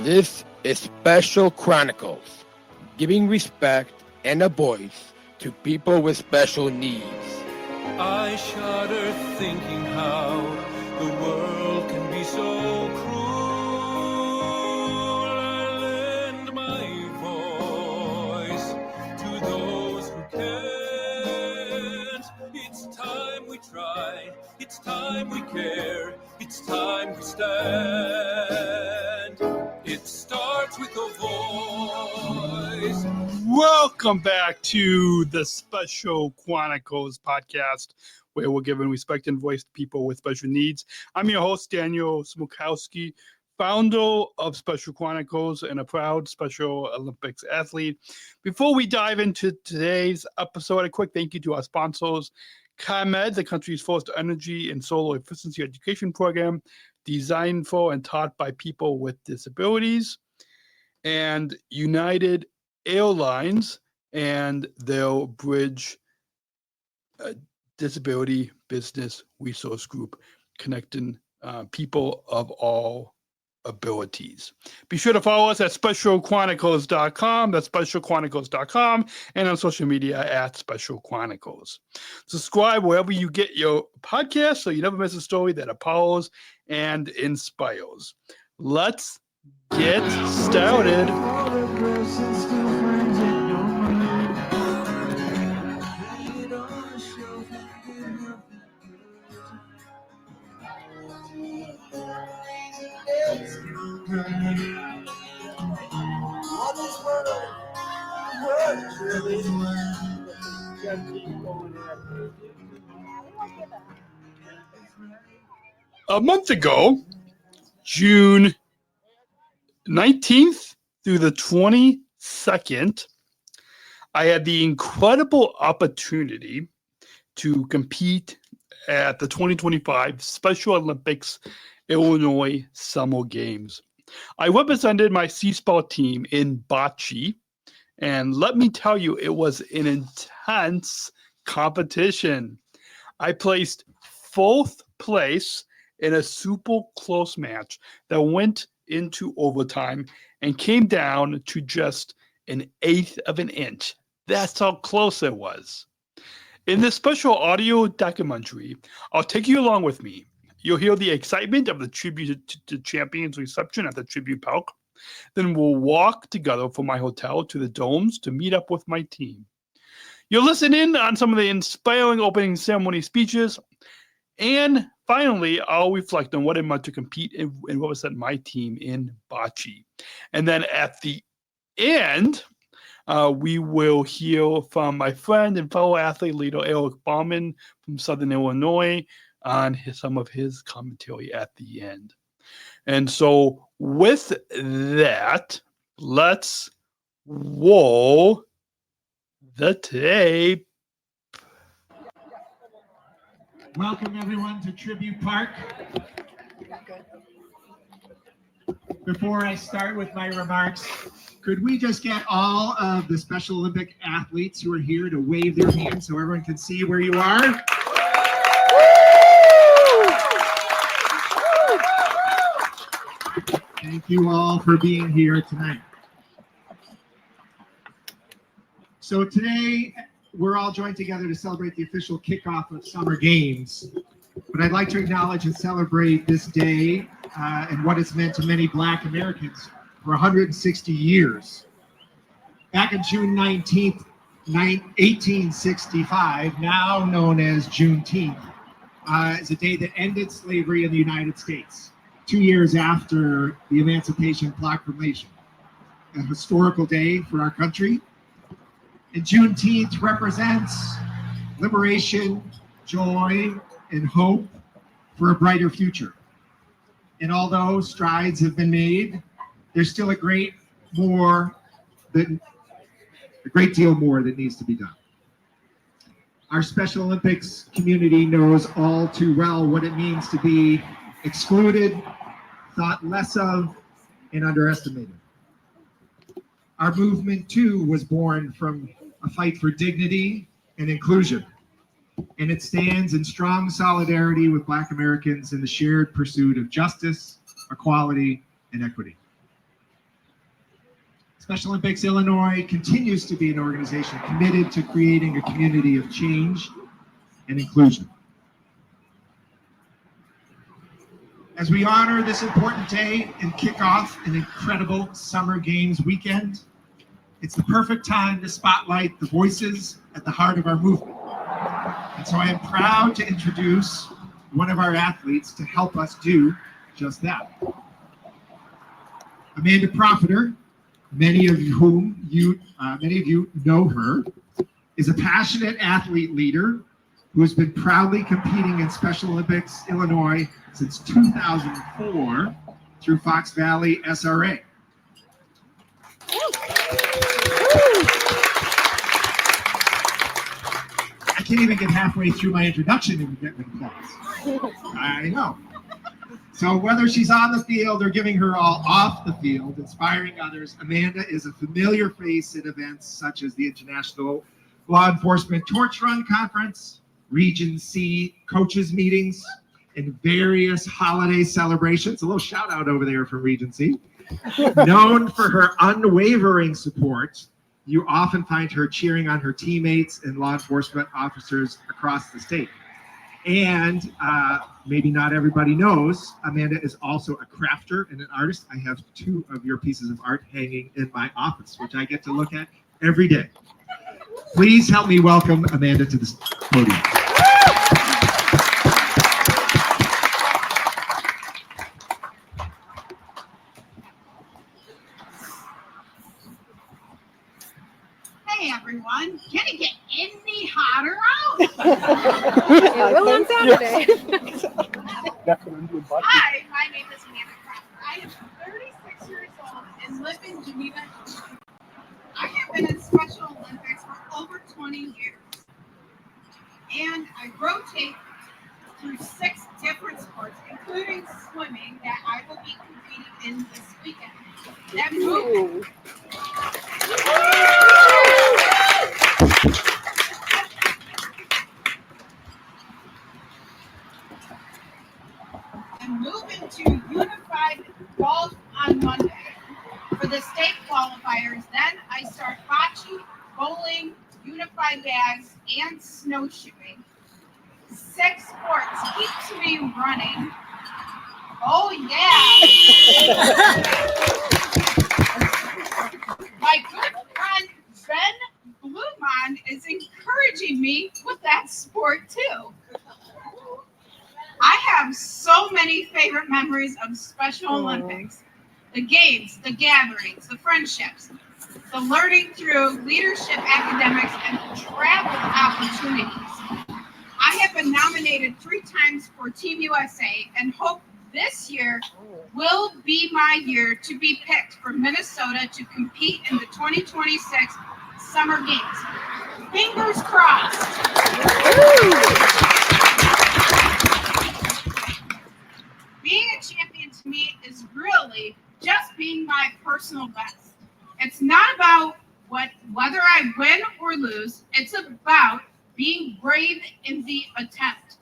This is Special Chronicles, giving respect and a voice to people with special needs. I shudder thinking how the world can be so cruel. I lend my voice to those who can't. It's time we try, it's time we care, it's time we stand. It starts with a voice. Welcome back to the Special Chronicles Podcast, where we're giving respect and voice to people with special needs. I'm your host, Daniel Smrokowski, founder of Special Chronicles and a proud Special Olympics athlete. Before we dive into today's episode, a quick thank you to our sponsors, ComEd, the country's first energy and solar efficiency education program, designed for and taught by people with disabilities, and United Airlines and their Bridge Disability Business Resource Group, connecting people of all abilities. Be sure to follow us at specialchronicles.com. That's specialchronicles.com, and on social media at Special Chronicles. Subscribe wherever you get your podcast so you never miss a story that empowers and inspires. Let's get started. A month ago, June 19th through the 22nd, I had the incredible opportunity to compete at the 2025 Special Olympics Illinois Summer Games. I represented my SEASPAR team in Bocce, and let me tell you, it was an intense competition. I placed fourth place in a super close match that went into overtime and came down to just an eighth of an inch. That's how close it was. In this special audio documentary, I'll take you along with me. You'll hear the excitement of the Tribute to Champions reception at the Tribute Park. Then we'll walk together from my hotel to the domes to meet up with my team. You'll listen in on some of the inspiring opening ceremony speeches. And finally, I'll reflect on what it meant to compete and represent my team in Bocce. And then at the end, we will hear from my friend and fellow athlete leader, Eric Baumann from Southern Illinois, on some of his commentary at the end. And so with that, let's roll the tape. Welcome everyone to Tribute Park. Before I start with my remarks, could we just get all of the Special Olympic athletes who are here to wave their hands so everyone can see where you are? Thank you all for being here tonight. So today, we're all joined together to celebrate the official kickoff of Summer Games. But I'd like to acknowledge and celebrate this day and what it's meant to many Black Americans for 160 years. Back on June 19th, 1865, now known as Juneteenth, is a day that ended slavery in the United States, 2 years after the Emancipation Proclamation. A historical day for our country. And Juneteenth represents liberation, joy, and hope for a brighter future. And although strides have been made, there's still a great deal more that needs to be done. Our Special Olympics community knows all too well what it means to be excluded, thought less of, and underestimated. Our movement, too, was born from a fight for dignity and inclusion, and it stands in strong solidarity with Black Americans in the shared pursuit of justice, equality, and equity. Special Olympics Illinois continues to be an organization committed to creating a community of change and inclusion. As we honor this important day and kick off an incredible Summer Games weekend, it's the perfect time to spotlight the voices at the heart of our movement. And so I am proud to introduce one of our athletes to help us do just that. Amanda Profiter, many of you know her, is a passionate athlete leader who has been proudly competing in Special Olympics Illinois since 2004 through Fox Valley SRA. I can't even get halfway through my introduction and get applause. I know. So whether she's on the field or giving her all off the field, inspiring others, Amanda is a familiar face at events such as the International Law Enforcement Torch Run Conference, Region C coaches meetings, and various holiday celebrations. A little shout out over there from Region C. Known for her unwavering support, you often find her cheering on her teammates and law enforcement officers across the state. And maybe not everybody knows, Amanda is also a crafter and an artist. I have 2 of your pieces of art hanging in my office, which I get to look at every day. Please help me welcome Amanda to the podium. Hey everyone, can it get any hotter out? It will on Saturday. Hi, my name is Amanda Crawford. I am 36 years old and live in Geneva. I have been in Special Olympics for over 20 years. And I rotate through 6 different sports, including swimming, that I will be competing in this weekend. That movement. I'm moving to unified golf on Monday for the state qualifiers. Then I start bocce, bowling, unified bags, and snowshoeing. 6 sports keeps me running. Oh yeah! My good friend Ben Baumann is encouraging me with that sport too. I have so many favorite memories of Special Olympics. The games, the gatherings, the friendships, the learning through leadership academics and travel opportunities. I have been nominated 3 times for Team USA and hope this year will be my year to be picked for Minnesota to compete in the 2026 Summer Games. Fingers crossed. Being a champion to me is really just being my personal best. It's not about whether I win or lose. It's about being brave in the attempt.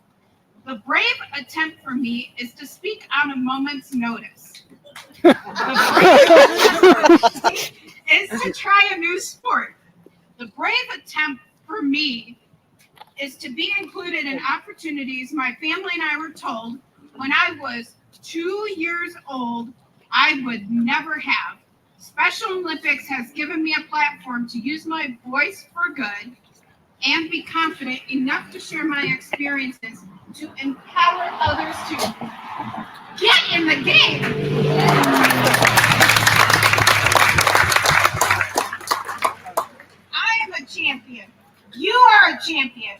The brave attempt for me is to speak on a moment's notice. Is to try a new sport. The brave attempt for me is to be included in opportunities my family and I were told when I was 2 years old I would never have. Special Olympics has given me a platform to use my voice for good and be confident enough to share my experiences to empower others to get in the game. I am a champion. You are a champion.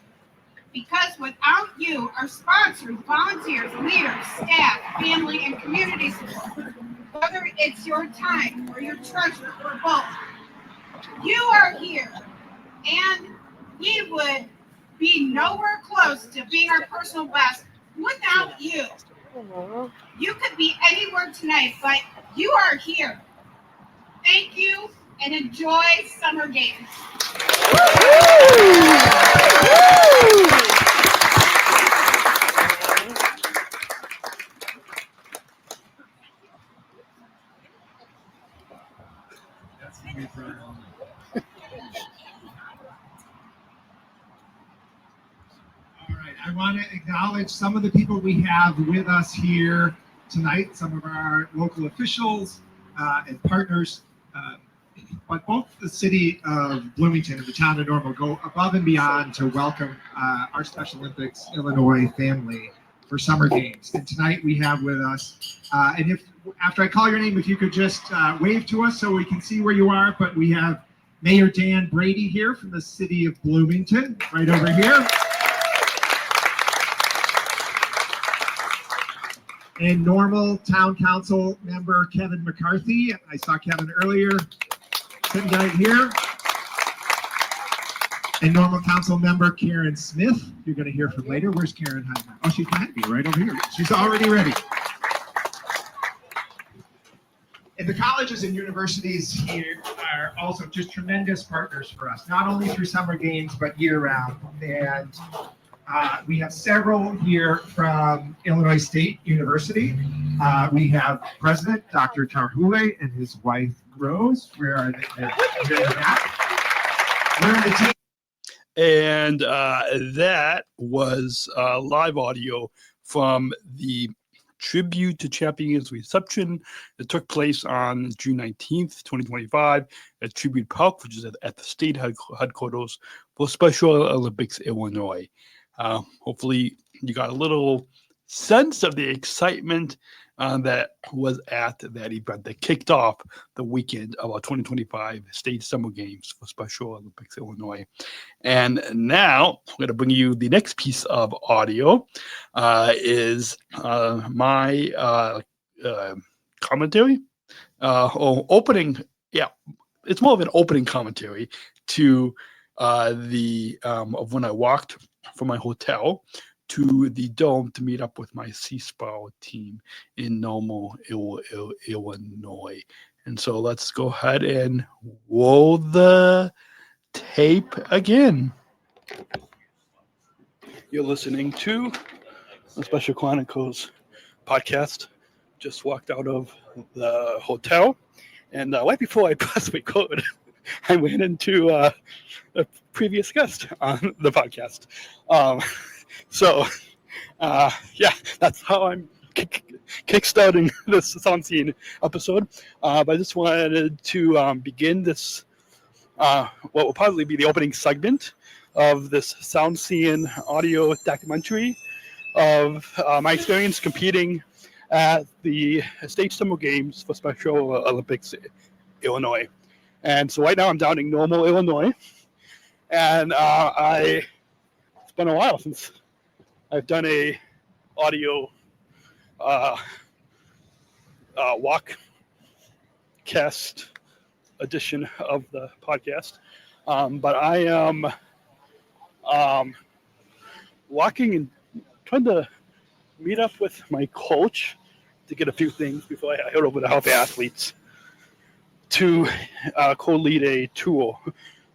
Because without you, our sponsors, volunteers, leaders, staff, family, and community support, whether it's your time or your treasure or both, you are here. And we would be nowhere close to being our personal best without you. You could be anywhere tonight, but you are here. Thank you and enjoy Summer Games. me for All right, I want to acknowledge some of the people we have with us here tonight, some of our local officials and partners. But both the city of Bloomington and the town of Normal go above and beyond to welcome our Special Olympics Illinois family for summer games. And tonight we have with us, and if after I call your name, if you could just wave to us so we can see where you are. But we have Mayor Dan Brady here from the city of Bloomington, right over here. And Normal Town Council member Kevin McCarthy. I saw Kevin earlier, sitting right here. And Normal Council member Karen Smith, you're going to hear from later. Where's Karen hiding? Oh, she's behind me, right over here. She's already ready. And the colleges and universities here are also just tremendous partners for us, not only through summer games, but year-round. And we have several here from Illinois State University. We have President Dr. Tarhule and his wife, Rose. Where are they? They're back. We're in the team. And that was live audio from the Tribute to Champions reception that took place on June 19th, 2025 at Tribute Park, which is at the state headquarters for Special Olympics Illinois. Hopefully you got a little sense of the excitement that was at that event that kicked off the weekend of our 2025 State Summer Games for Special Olympics Illinois. And now I'm going to bring you the next piece of audio is my commentary or opening. Yeah, it's more of an opening commentary to the of when I walked from my hotel to the Dome to meet up with my SEASPAR team in Normal, Illinois. And so let's go ahead and roll the tape again. You're listening to the Special Chronicles Podcast. Just walked out of the hotel. And right before I pressed record, I went into a previous guest on the podcast. So, yeah, that's how I'm kickstarting this Sound Scene episode. But I just wanted to begin this, what will probably be the opening segment of this Sound Scene audio documentary of my experience competing at the State Summer Games for Special Olympics Illinois. And so right now I'm down in Normal, Illinois. And it's been a while since I've done a audio walk cast edition of the podcast. But I am walking and trying to meet up with my coach to get a few things before I head over to help athletes to co-lead a tour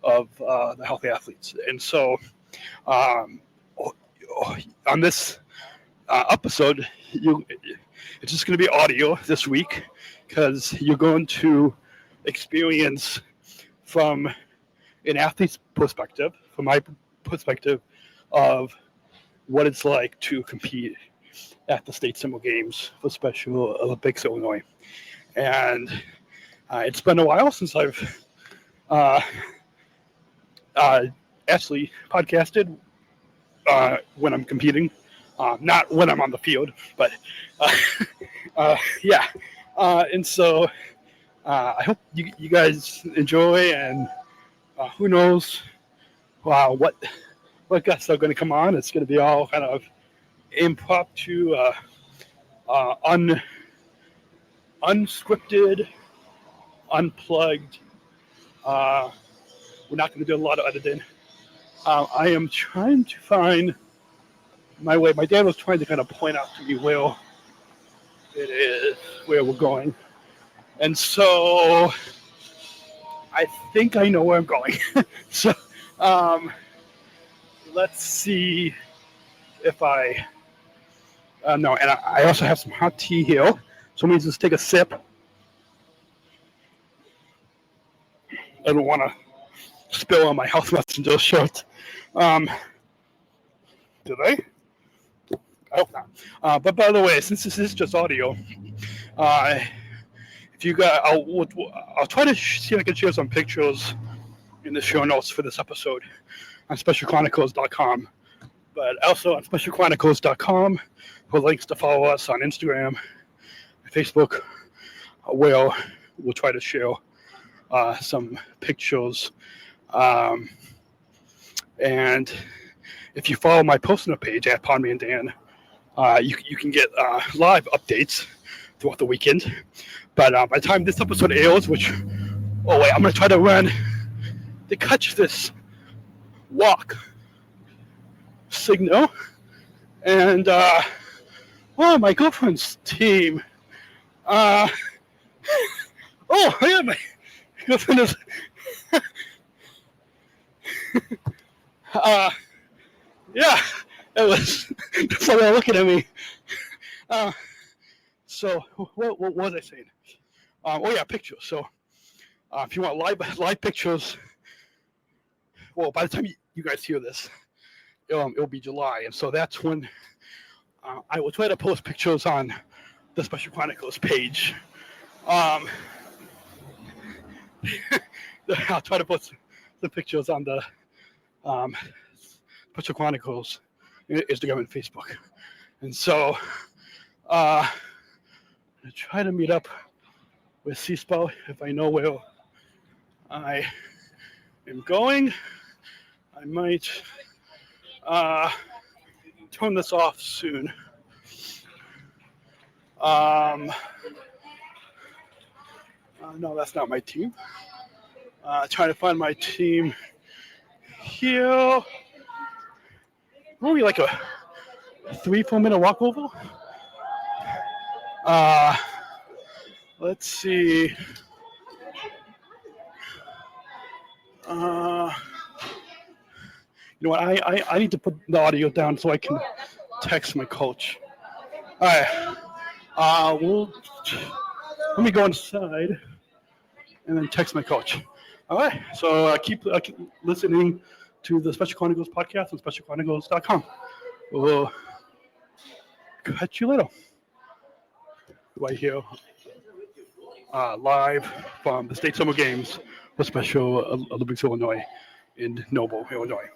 of the healthy athletes. And so on this episode, it's just going to be audio this week because you're going to experience from an athlete's perspective, from my perspective of what it's like to compete at the State Summer Games for Special Olympics Illinois. And it's been a while since I've actually podcasted when I'm competing, not when I'm on the field, but yeah. And so I hope you guys enjoy, and who knows what guests are going to come on. It's going to be all kind of impromptu, unscripted, unplugged. We're not going to do a lot of editing. I am trying to find my way. My dad was trying to kind of point out to me where it is, where we're going. And so I think I know where I'm going. So let's see if I no, and I also have some hot tea here. So let me just take a sip. I don't want to spill on my House Messenger shirt. Did I? I hope not. But by the way, since this is just audio, if you got, I'll try to see if I can share some pictures in the show notes for this episode on specialchronicles.com. But also on specialchronicles.com for links to follow us on Instagram, Facebook, where we'll try to share some pictures. And if you follow my personal page at Pardon Me and Dan, you can get live updates throughout the weekend. But by the time this episode airs, I'm going to try to run to catch this walk signal. And my girlfriend's team. My girlfriend is. It was somebody looking at me. So what was I saying? Pictures. So if you want live pictures, well, by the time you guys hear this, it'll be July, and so that's when I will try to post pictures on the Special Chronicles page. I'll try to post the pictures on the Special Chronicles Instagram and Facebook. And so I'm going to try to meet up with SEASPAR if I know where I am going. I might turn this off soon. No, that's not my team. Trying to find my team here. Maybe like a 3-4 minute walk over. Let's see. You know what? I need to put the audio down so I can text my coach. All right. Let me go inside and then text my coach. All right. So keep listening to the Special Chronicles Podcast on specialchronicles.com. We'll catch you later. Right here, live from the State Summer Games for Special Olympics Illinois in Noble, Illinois.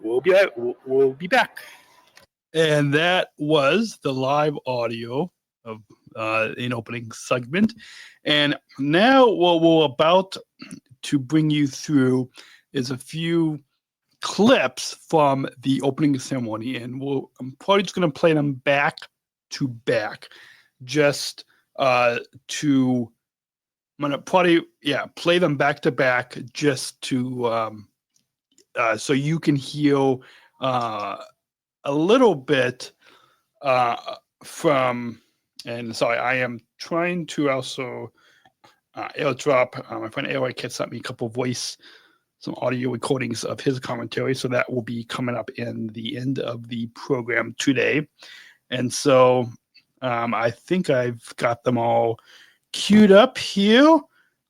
We'll be back. And that was the live audio of an opening segment. And now what we're about to bring you through is a few clips from the opening ceremony, and I'm probably just going to play them back to back, just I'm going to probably play them back to back just to so you can hear a little bit from. And sorry, I am trying to also airdrop. My friend Eric had sent me a couple of some audio recordings of his commentary, so that will be coming up in the end of the program today. And so I think I've got them all queued up here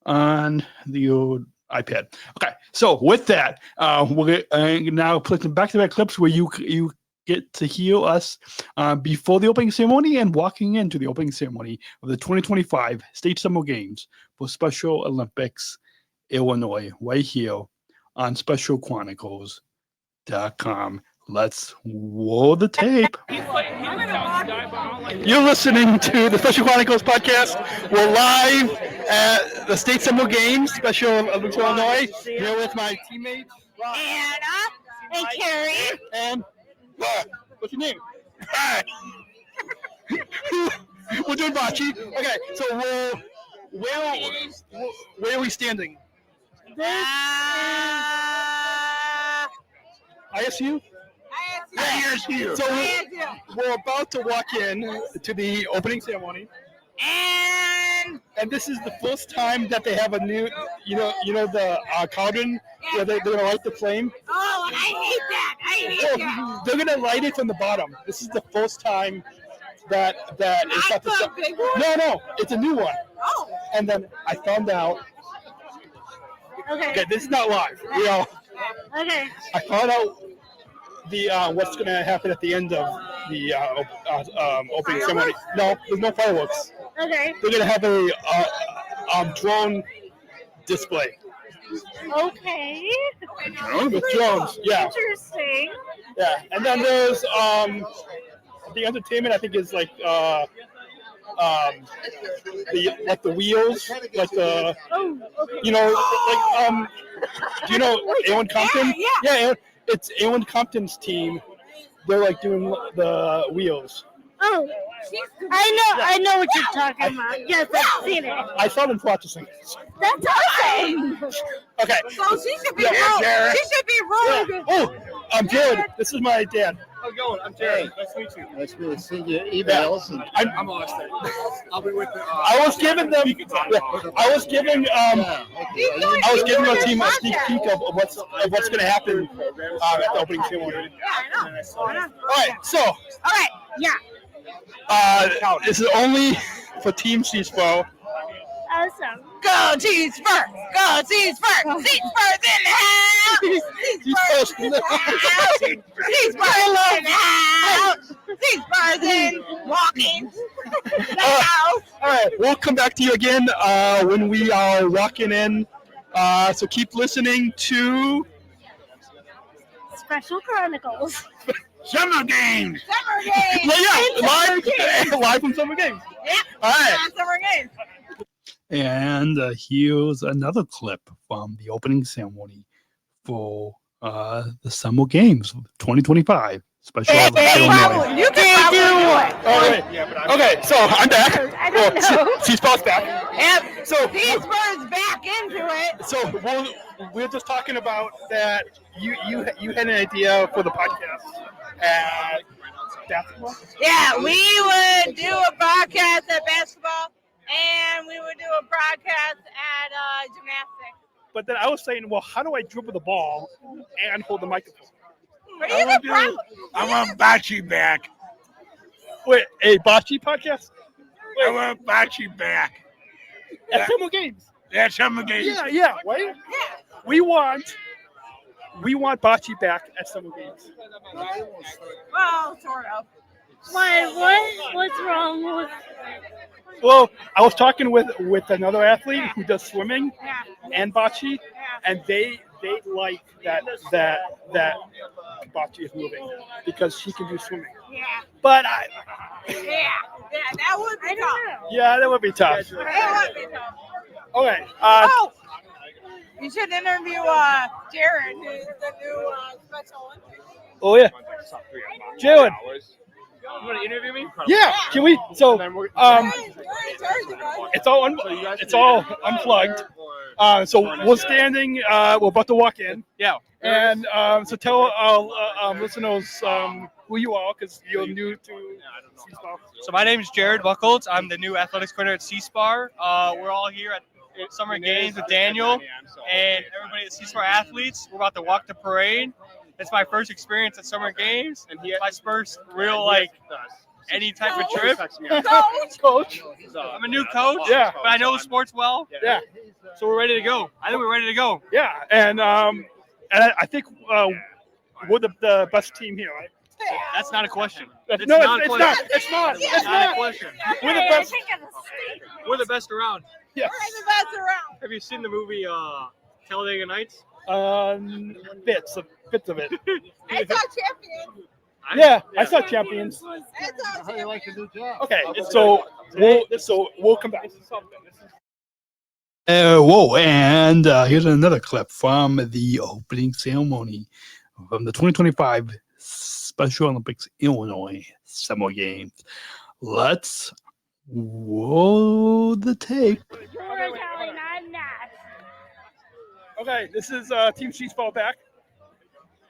on the old iPad. Okay, so with that, we're now putting back-to-back clips where you get to hear us before the opening ceremony and walking into the opening ceremony of the 2025 State Summer Games for Special Olympics Illinois, right here on specialchronicles.com. Let's roll the tape. You're listening to the Special Chronicles Podcast. We're live at the State Summer Games, Special Olympics Illinois. Here with my teammates, Anna and Carrie. And what's your name? Hi. We're doing bocce. Okay, so where are we standing? ISU? ISU. So we're about to walk in to the opening ceremony. And this is the first time that they have a new, the cauldron where they're going to light the flame. Oh, I hate that. So they're going to light it from the bottom. This is the first time that it's not the big one? No, it's a new one. Oh. And then I found out Okay, this is not live. Okay. I found out the what's going to happen at the end of the opening ceremony. No, there's no fireworks. Okay. They're going to have a drone display. Okay. With drones, yeah. Interesting. Yeah, and then there's the entertainment. I think is like the wheels, like the Oh, okay. do you know Alan Compton? Yeah, it's Alan Compton's team. They're like doing the wheels. Oh, I know what you're talking about. Yes, I've seen it. I saw them practicing. That's awesome. Okay. So she should be Jared. She should be really good. Oh, I'm Jared. This is my dad. How's it going? I'm Jared. Nice to meet you. Nice to see your emails. And I'm Austin. I'll be with them. I was giving them. I was giving our team a sneak peek of what's going to happen at the opening ceremony. Yeah, I know. All right, so All right. Yeah. this is only for Team SEASPAR. Awesome. Go Cheeseburg! Go Cheeseburg! Cheeseburg's in the house! Cheeseburg's in the house! Cheeseburg's in the house! Cheeseburg's in walking the house! All right, we'll come back to you again when we are rocking in. So keep listening to Special Chronicles. Summer Games. Summer games! Yeah, live from Summer Games. Yeah. All right. Summer games! And here's another clip from the opening ceremony for the Summer Games 2025 Special Illinois. You can do it! All right. Okay, so I'm back. I don't know. SEASPAR's back. Yep. So Cheeseburg's back into it. So we're just talking about that. You had an idea for the podcast at basketball. Yeah, we would do a podcast at basketball, and we would do a broadcast at gymnastics. But then I was saying, well, how do I dribble the ball and hold the microphone? But you could probably. I want Bocce back. Wait, a Bocce podcast? I want Bocce back. At Summer Games. That's Summer Games. Yeah, right? Yeah. We want Bocce back at Summer Games. Well, sort of. What's wrong with? Well, I was talking with another athlete who does swimming Yeah. and bocce, Yeah. and they like that Bocce is moving because she can do swimming. Yeah. But Yeah. That would be tough. that would be tough. That would be tough. Okay. Oh, you should interview Jared, who's the new Special Olympics. Oh yeah. Jared. You want to interview me? Yeah. Can we? So Jared's it's all unplugged. So we're standing. We're about to walk in. Yeah. And so tell our listeners who you are, because you're new to SEASPAR. So my name is Jared Buckholz. I'm the new athletics coordinator at SEASPAR. We're all here at Summer Games with Daniel and everybody at SEASPAR athletes. We're about to walk the parade. It's my first experience at Summer Games, and my first real any type of trip. Coach. I'm a new coach, Yeah. but I know the sports well. Yeah. So we're ready to go. I think we're ready to go. Yeah. And I think we're the best team here, right? That's not a question. It's not a not. question. It's not. It's not a question. We're the best. We're the best around. Yes. the best around. Have you seen the movie Talladega Nights? Bits of it. I saw champions. Yeah, I saw Champions. I saw How do you like the champions. new job? Okay, so we'll come back. Whoa, and here's another clip from the opening ceremony from the 2025 Special Olympics Illinois Summer Games. Let's roll the tape. I'm not. Okay, this is Team SEASPAR back.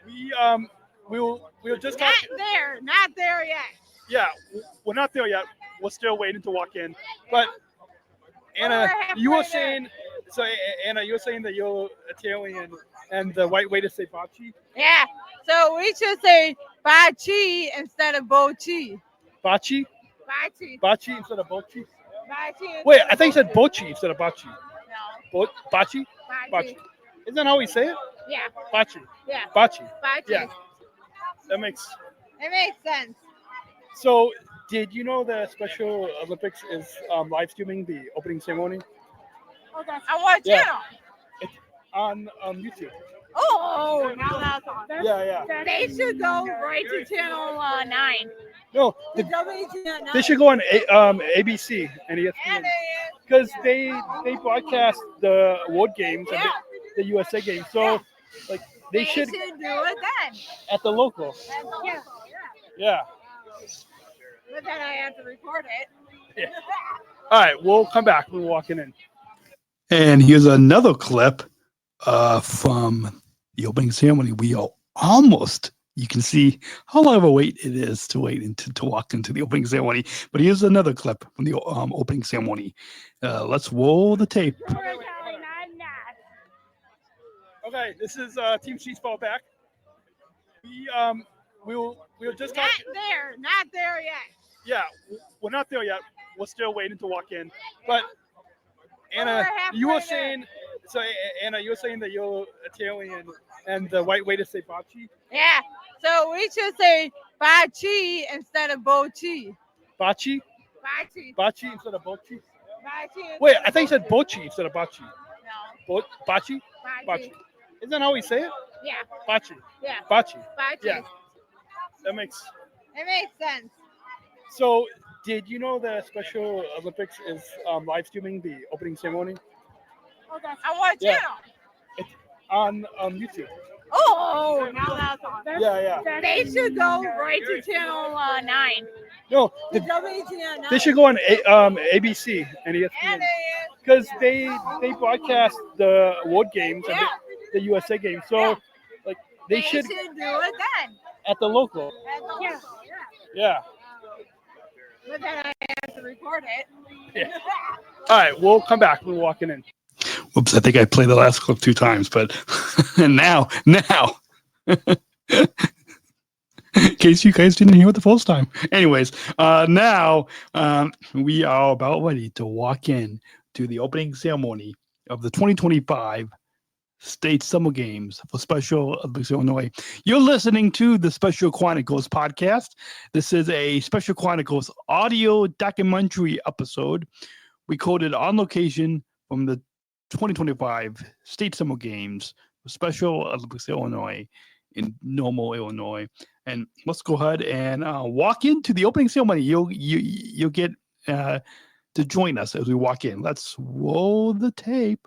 We were just Not talking. there yet. Yeah, we're not there yet. We're still waiting to walk in. But Anna, you were saying that you're Italian, and the right way to say Bocce. Yeah. So we should say Bocce instead of Bocce. Bocce? Bocce. Bocce instead of Bocce? Bocce. Wait, I think you said Bocce instead of Bocce. No. Bocce? Bocce. Isn't that how we say it? Yeah. Bocce. Yeah. Bocce. Bocce. Yeah. That makes. It makes sense. So, did you know the Special Olympics is live streaming the opening ceremony On what Yeah. channel? on YouTube? Oh, now that's awesome. Yeah. They should go right to channel 9. No, The WGN 9. they should go on ABC and ESPN because they broadcast the World Games and the USA Games. So, like, they should do it then. at the local. Yeah. Yeah. But then I have to record it. All right, we'll come back. We're walking in. And here's another clip from the opening ceremony. We are almost, you can see how long of a wait it is to wait to walk into the opening ceremony. But here's another clip from the opening ceremony. Let's roll the tape. Okay, this is Team SEASPAR back. We'll just Not there yet. Yeah, we're not there yet. We're still waiting to walk in. But Anna, We're halfway you were there. saying Anna, you were saying that you're Italian, and the right way to say bocce. Yeah. So we should say Bocce instead of Bocce. Bocce, Bocce. bocce instead of bocce. Bocce. Wait, I think you said bocce instead of bocce. No. Bocce, bocce. Isn't that how we say it? Yeah. Bocce, Yeah. bocce. Bocce. Yeah. That makes. It makes sense. So, did you know the Special Olympics is live streaming the opening ceremony On what Yeah. channel? on YouTube? Oh, now that's awesome. Yeah. They should go right to channel 9. No, The WGN 9. they should go on ABC and ESPN because they broadcast the World Games and the USA Games. So, like, they should do it then. at the local. Yeah. Yeah. But then I have to record it. All right, we'll come back. We're walking in. Whoops, I think I played the last clip 2 times, but now, in case you guys didn't hear it the first time. Anyways, now we are about ready to walk in to the opening ceremony of the 2025 State Summer Games for Special Olympics Illinois. You're listening to the Special Chronicles Podcast. This is a Special Chronicles audio documentary episode recorded on location from the 2025 State Summer Games for Special Olympics Illinois in Normal, Illinois. And let's go ahead and walk into the opening ceremony. You'll get to join us as we walk in. Let's roll the tape.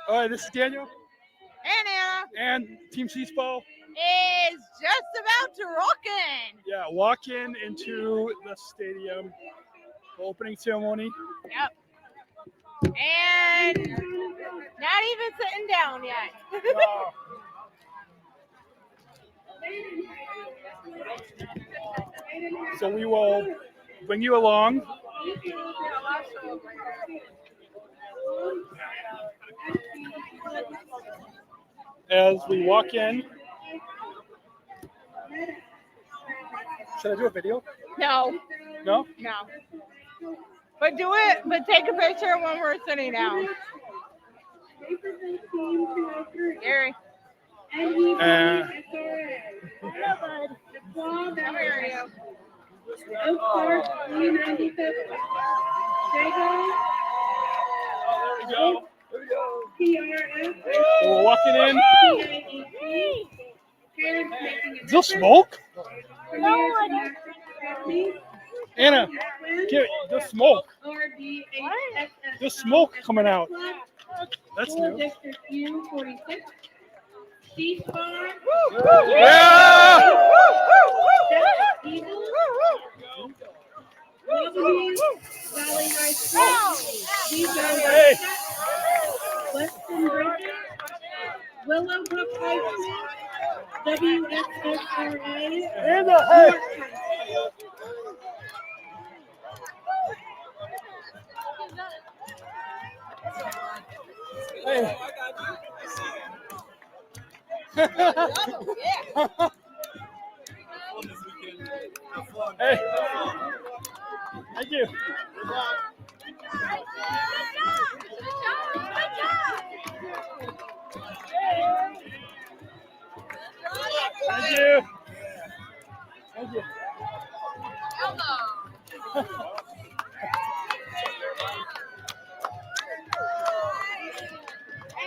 All right, this is Daniel And Anna and Team SEASPAR. is just about to rock in. Yeah, walk into the stadium for opening ceremony. Yep. And not even sitting down yet. So we will bring you along. As we walk in. Should I do a video? No. No? No. But do it, but take a picture when we're sitting down. Gary. Uh, Come here, you. So we're walking in. Is there smoke? Anna, there's smoke. There's smoke coming out. That's new. Yeah! Hey! Weston Bridges, Willow Brook High School, WSSRA, Anna, hey! Hey. Hey. Thank you. Hey,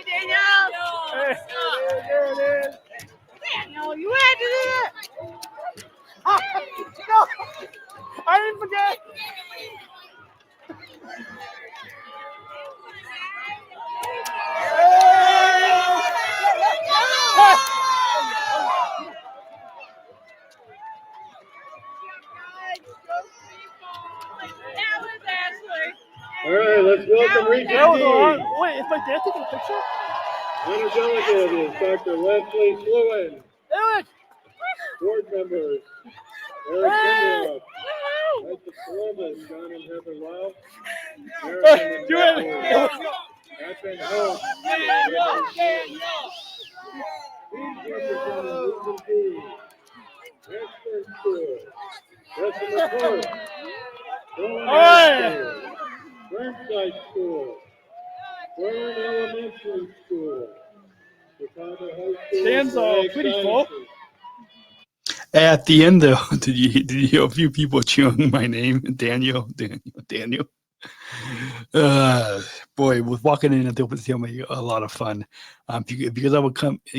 Daniel. Hey, there it is. Daniel, you had to do it. No, I didn't forget. That was Ashley. All right, let's welcome Regent That was D. on. Wait, is my dad taking a picture? Honor delegate is Dr. Leslie Lewin. Eric! Board members, Eric Baumann, Knights of Columbus, John and Heather Lau, Eric and Do it! Advent Hope, Teams representing Regent D, Ashburn School, Bessemer Park, Rowan High School, Burnside School, Burn Elementary School, Chicago High School. Stands pretty full. Sciences. At the end, though, did you hear a few people cheering my name? Daniel. Boy, with walking in at the open ceremony, a lot of fun. Because I would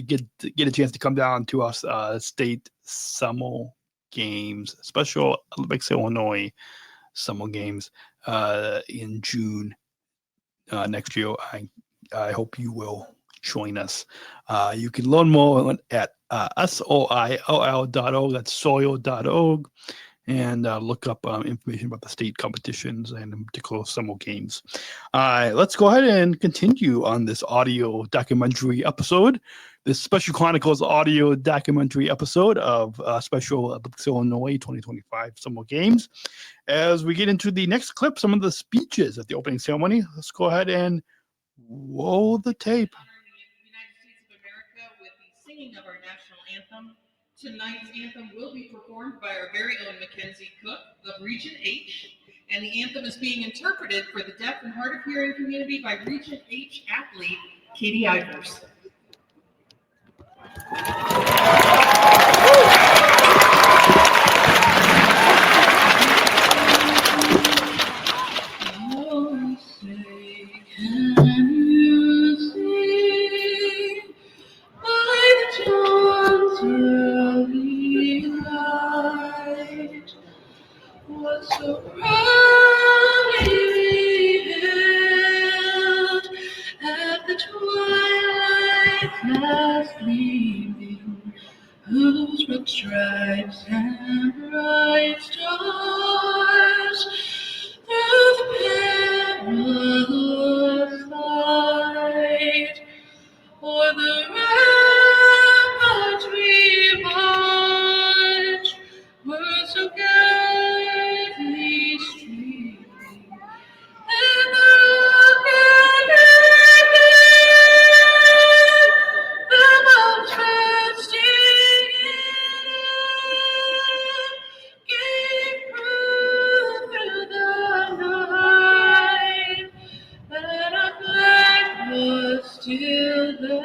get a chance to come down to us state summer games, Special Olympics Illinois summer games in June next year. I hope you will join us. You can learn more at soill.org. That's soil.org. And look up information about the state competitions and in particular summer games. Let's go ahead and continue on this audio documentary episode, this Special Chronicles audio documentary episode of Special Olympics Illinois 2025 Summer Games. As we get into the next clip, some of the speeches at the opening ceremony, let's go ahead and roll the tape. United States of America with the singing of our national anthem. Tonight's anthem will be performed by our very own Mackenzie Cook of Region H, and the anthem is being interpreted for the deaf and hard of hearing community by Region H athlete Katie Ivers. So proudly beheld at the twilight last gleaming, whose red stripes and bright stars through the perilous fight o'er the ramparts we march were so gallantly streaming, and the rocket the bombs bursting in gave proof through the night that our flag was still there.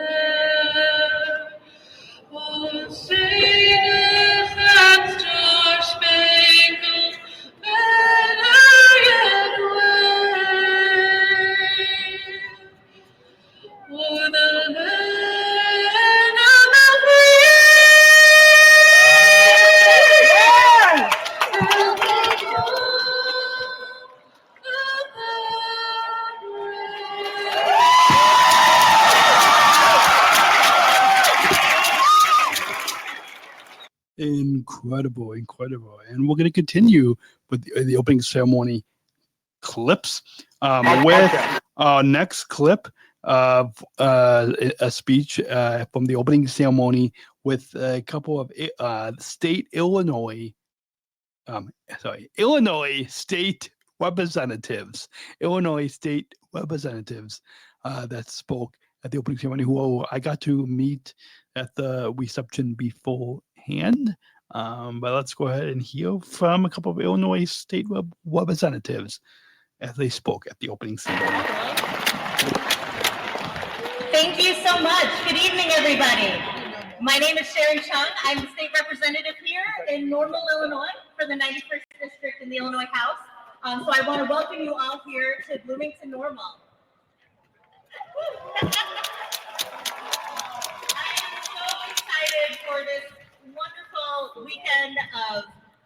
Oh, sing us that star-spangled banner yet wave o'er the land of the free and the home of the brave. Incredible. And we're going to continue with the opening ceremony clips with our next clip of a speech from the opening ceremony with a couple of Illinois state representatives that spoke at the opening ceremony, who I got to meet at the reception beforehand. But let's go ahead and hear from a couple of Illinois state representatives as they spoke at the opening ceremony. Thank you so much. Good evening, everybody. My name is Sharon Chung. I'm the state representative here in Normal, Illinois for the 91st District in the Illinois House. So I want to welcome you all here to Bloomington Normal. I am so excited for this wonderful weekend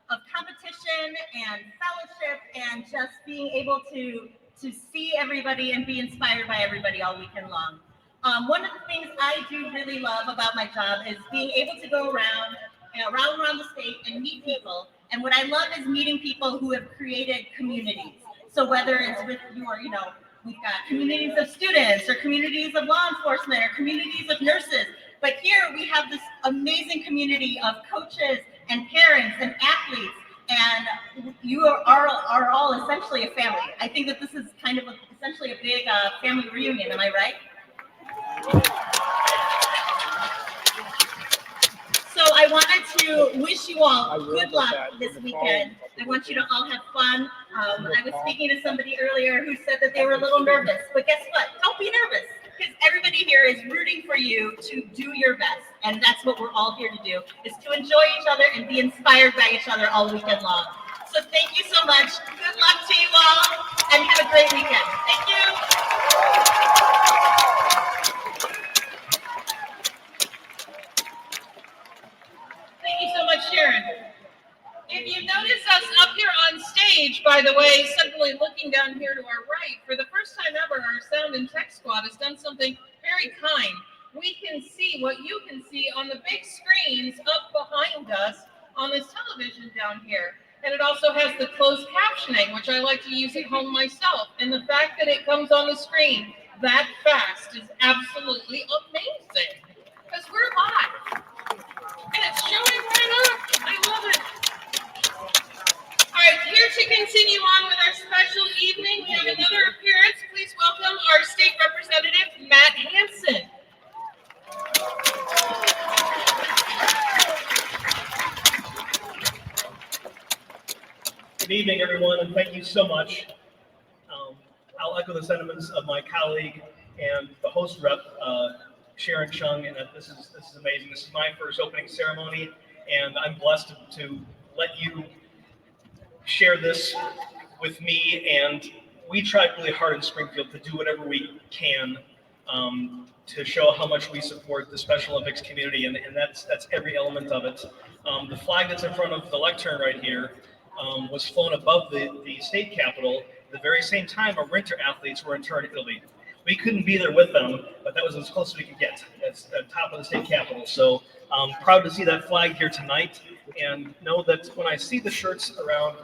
of competition and fellowship and just being able to see everybody and be inspired by everybody all weekend long. One of the things I do really love about my job is being able to go around the state and meet people. And what I love is meeting people who have created communities. So whether it's with your, we've got communities of students or communities of law enforcement or communities of nurses. But here we have this amazing community of coaches and parents and athletes. And you are all essentially a family. I think that this is kind of essentially a big family reunion. Am I right? So I wanted to wish you all good luck this weekend. I want you to all have fun. I was speaking to somebody earlier who said that they were a little nervous, but guess what? Don't be nervous, because everybody here is rooting for you to do your best. And that's what we're all here to do, is to enjoy each other and be inspired by each other all weekend long. So thank you so much. Good luck to you all, and have a great weekend. Thank you. Thank you so much, Sharon. If you notice us up here on stage, by the way, suddenly looking down here to our right, for the first time ever, our sound and tech squad has done something very kind. We can see what you can see on the big screens up behind us on this television down here. And it also has the closed captioning, which I like to use at home myself. And the fact that it comes on the screen that fast is absolutely amazing, because we're live. And it's showing right up. I love it. All right, here to continue on with our special evening, we have another appearance. Please welcome our state representative, Matt Hansen. Good evening, everyone, and thank you so much. I'll echo the sentiments of my colleague and the host rep, Sharon Chung, and this is amazing. This is my first opening ceremony, and I'm blessed to let you share this with me. And we tried really hard in Springfield to do whatever we can to show how much we support the Special Olympics community, and that's every element of it. The flag that's in front of the lectern right here was flown above the state capitol at the very same time our winter athletes were interred in Italy. We couldn't be there with them, but that was as close as we could get. That's the top of the state capitol. So proud to see that flag here tonight, and know that when I see the shirts around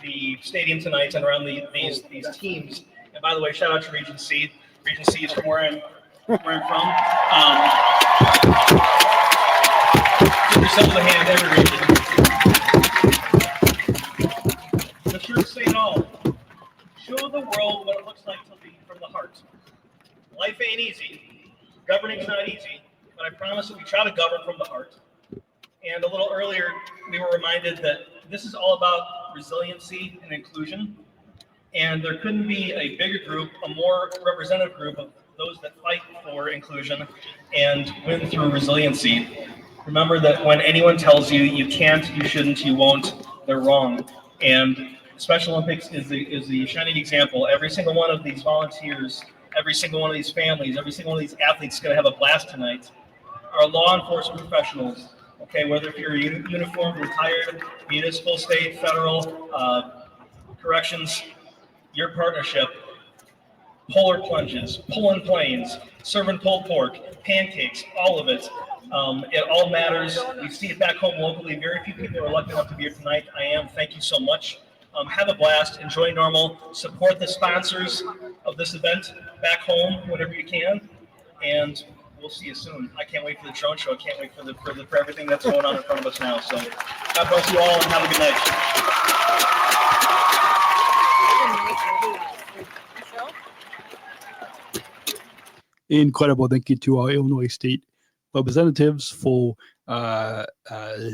the stadium tonight and around these teams, and by the way, shout out to Region C. Region C is from where I'm from. Give yourselves a hand, every region. The shirts say it all. Show the world what it looks like to lead from the heart. Life ain't easy. Governing's not easy, but I promise that we try to govern from the heart. And a little earlier, we were reminded that this is all about resiliency and inclusion. And there couldn't be a bigger group, a more representative group of those that fight for inclusion and win through resiliency. Remember that when anyone tells you you can't, you shouldn't, you won't, they're wrong. And Special Olympics is the shining example. Every single one of these volunteers, every single one of these families, every single one of these athletes is going to have a blast tonight. Our law enforcement professionals, okay, whether if you're uniformed, retired, municipal, state, federal, corrections, your partnership, polar plunges, pulling planes, serving pulled pork, pancakes, all of it. It all matters. We see it back home locally. Very few people are lucky enough to be here tonight. I am. Thank you so much. Have a blast. Enjoy normal. Support the sponsors of this event back home whenever you can. And we'll see you soon. I can't wait for the drone show. I can't wait for everything that's going on in front of us now. So God bless you all and have a good night. Incredible. Thank you to our Illinois State representatives for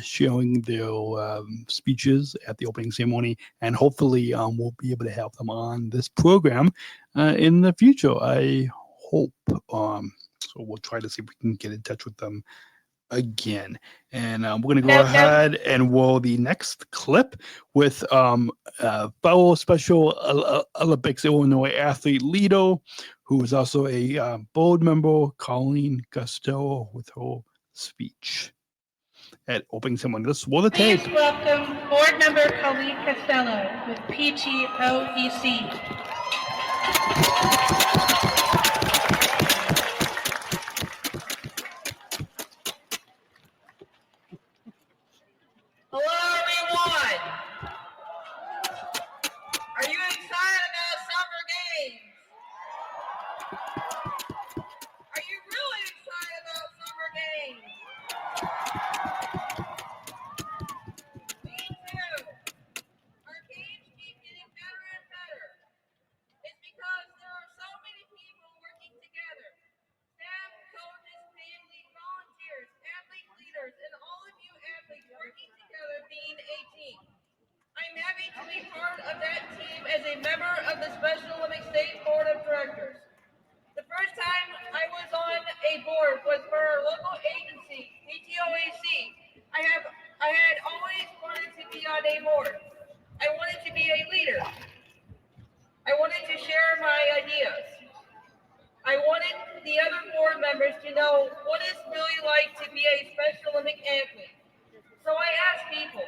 sharing their speeches at the opening ceremony, and hopefully we'll be able to have them on this program in the future. I hope. So we'll try to see if we can get in touch with them again. And we're going to go ahead and roll the next clip with fellow Special Olympics Illinois athlete Lido, who is also a board member, Colleen Costello, with her speech at opening ceremony. Let's roll the tape. Please welcome board member Colleen Costello with PTOEC. Hello, everyone. Are you excited about summer games? Are you really excited about summer games? Me too. Our games keep getting better and better. It's because there are so many people working together. Staff, coaches, families, volunteers, athlete leaders, and all of you athletes working together being a team. I'm happy to be part of that team as a member of the Special Olympics State Board of Directors. The first time I was on a board was for our local agency, PTOEC. I had always wanted to be on a board. I wanted to be a leader. I wanted to share my ideas. I wanted the other board members to know what it's really like to be a Special Olympic athlete. So I asked people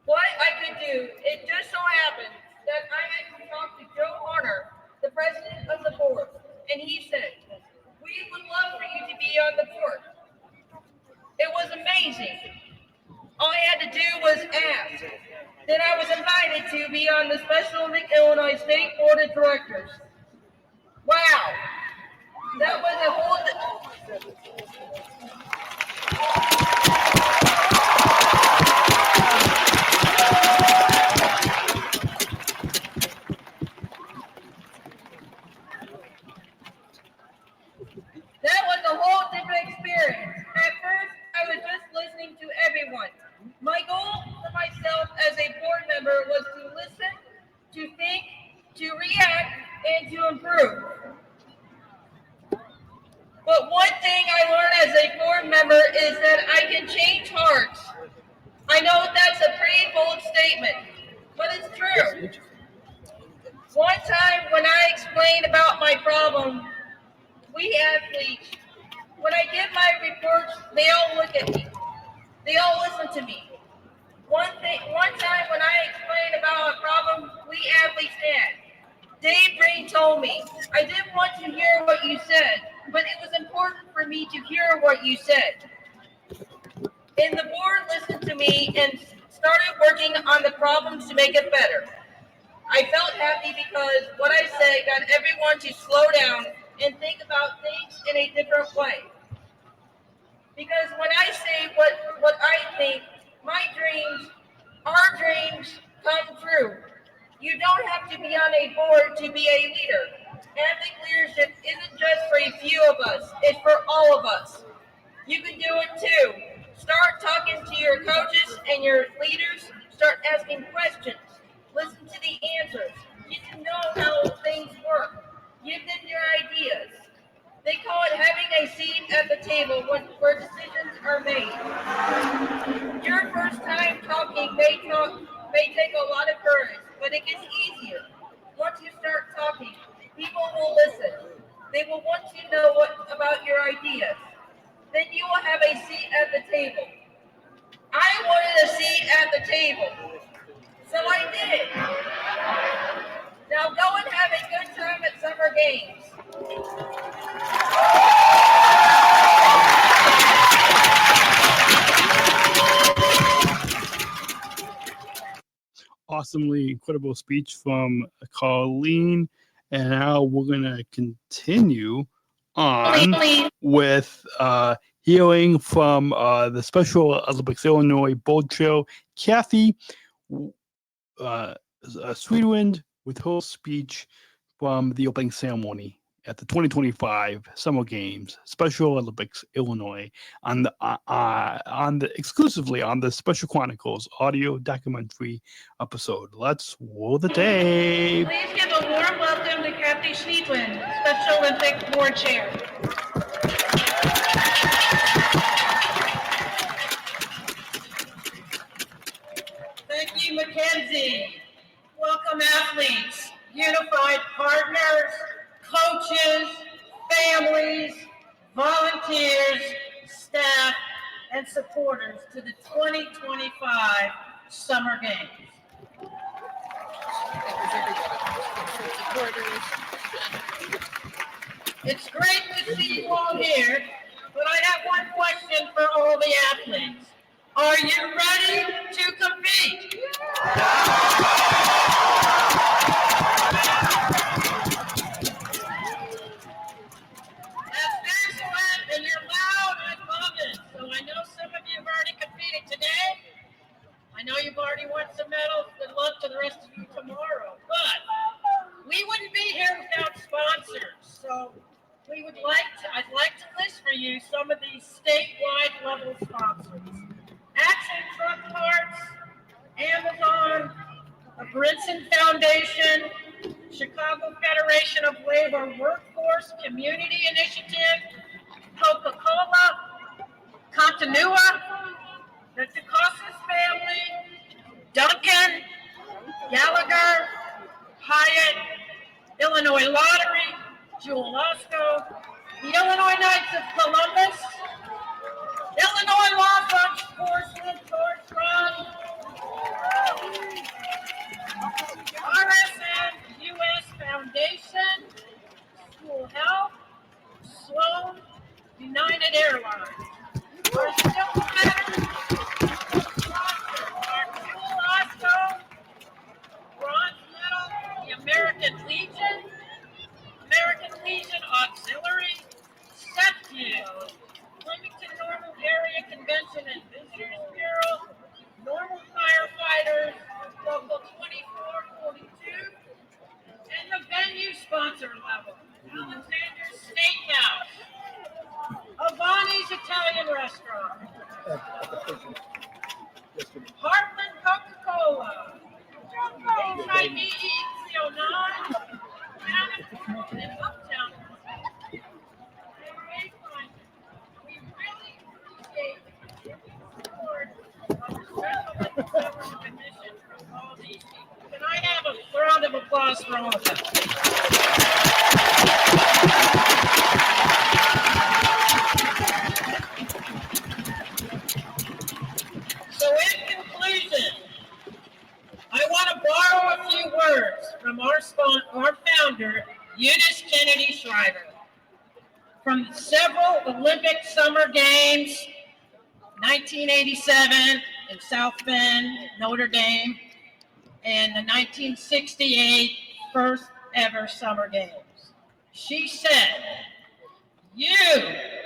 what I could do. It just so happened that I had to talk to Joe Horner, the president of the board, and he said, "We would love for you to be on the board." It was amazing. All I had to do was ask. Then I was invited to be on the Special Olympic Illinois State Board of Directors. Wow, that was a whole. That was a whole different experience. At first, I was just listening to everyone. My goal for myself as a board member was to listen, to think, to react, and to improve. But one thing I learned as a board member is that I can change hearts. I know that's a pretty bold statement, but it's true. One time when I explained about my problem, we athletes, when I give my reports, they all look at me. They all listen to me. One time when I explained about a problem we athletes had, Dave Green told me, "I didn't want to hear what you said, but it was important for me to hear what you said." And the board listened to me and started working on the problems to make it better. I felt happy because what I said got everyone to slow down and think about things in a different way. Because when I say what I think, my dreams, our dreams come true. You don't have to be on a board to be a leader. Athlete leadership isn't just for a few of us, it's for all of us. You can do it too. Start talking to your coaches and your leaders. Start asking questions. Listen to the answers. Get to know how things work. Give them your ideas. They call it having a seat at the table where decisions are made. Your first time talking may take a lot of courage, but it gets easier. Once you start talking, people will listen. They will want to know about your ideas. Then you will have a seat at the table. I wanted a seat at the table, so I did. Now go and have a good time at summer games. Awesomely incredible speech from Colleen. And now we're going to continue on with hearing from the Special Olympics Illinois Board Chair, Kathy Sweetwind, with her speech from the opening ceremony at the 2025 Summer Games, Special Olympics Illinois, exclusively on the Special Chronicles audio documentary episode. Let's roll the tape. Please give a warm welcome to Kathy Sweetwind, Special Olympic Board Chair. athletes, unified partners, coaches, families, volunteers, staff, and supporters to the 2025 Summer Games. It's great to see you all here, but I have one question for all the athletes. Are you ready to compete? That's excellent, and you're loud. I love it. So I know some of you have already competed today. I know you've already won some medals. Good luck to the rest of you tomorrow. But we wouldn't be here without sponsors. So I'd like to list for you some of these statewide level sponsors. Action Truck Parts, Amazon, the Brinson Foundation, Chicago Federation of Labor Workforce Community Initiative, Coca-Cola, Continua, the DeCostas family, Duncan, Gallagher, Hyatt, Illinois Lottery, Jewel Osco, the Illinois Knights of Columbus, Illinois Law Firm Sportsman Torch Run, RSN US Foundation, School Health, Sloan, United Airlines. Our Silver Medal sponsors are Jewel Osco, Bronze Medal, the American Legion Auxiliary, SEPTU, Bloomington Normal Area Convention and Visitors Bureau, Normal Firefighters, Local 2442, and the venue sponsor level, Alexander's Steakhouse, Avani's Italian Restaurant, Heartland Coca-Cola, HIV 309, and Uptown. We really appreciate the support of the Special Chronicles Commission from all these people. Can I have a round of applause for all of them? So in conclusion, I want to borrow a few words from our founder, Eunice Kennedy Shriver. From several Olympic Summer Games, 1987 in South Bend, Notre Dame, and the 1968 first ever Summer Games. She said, "You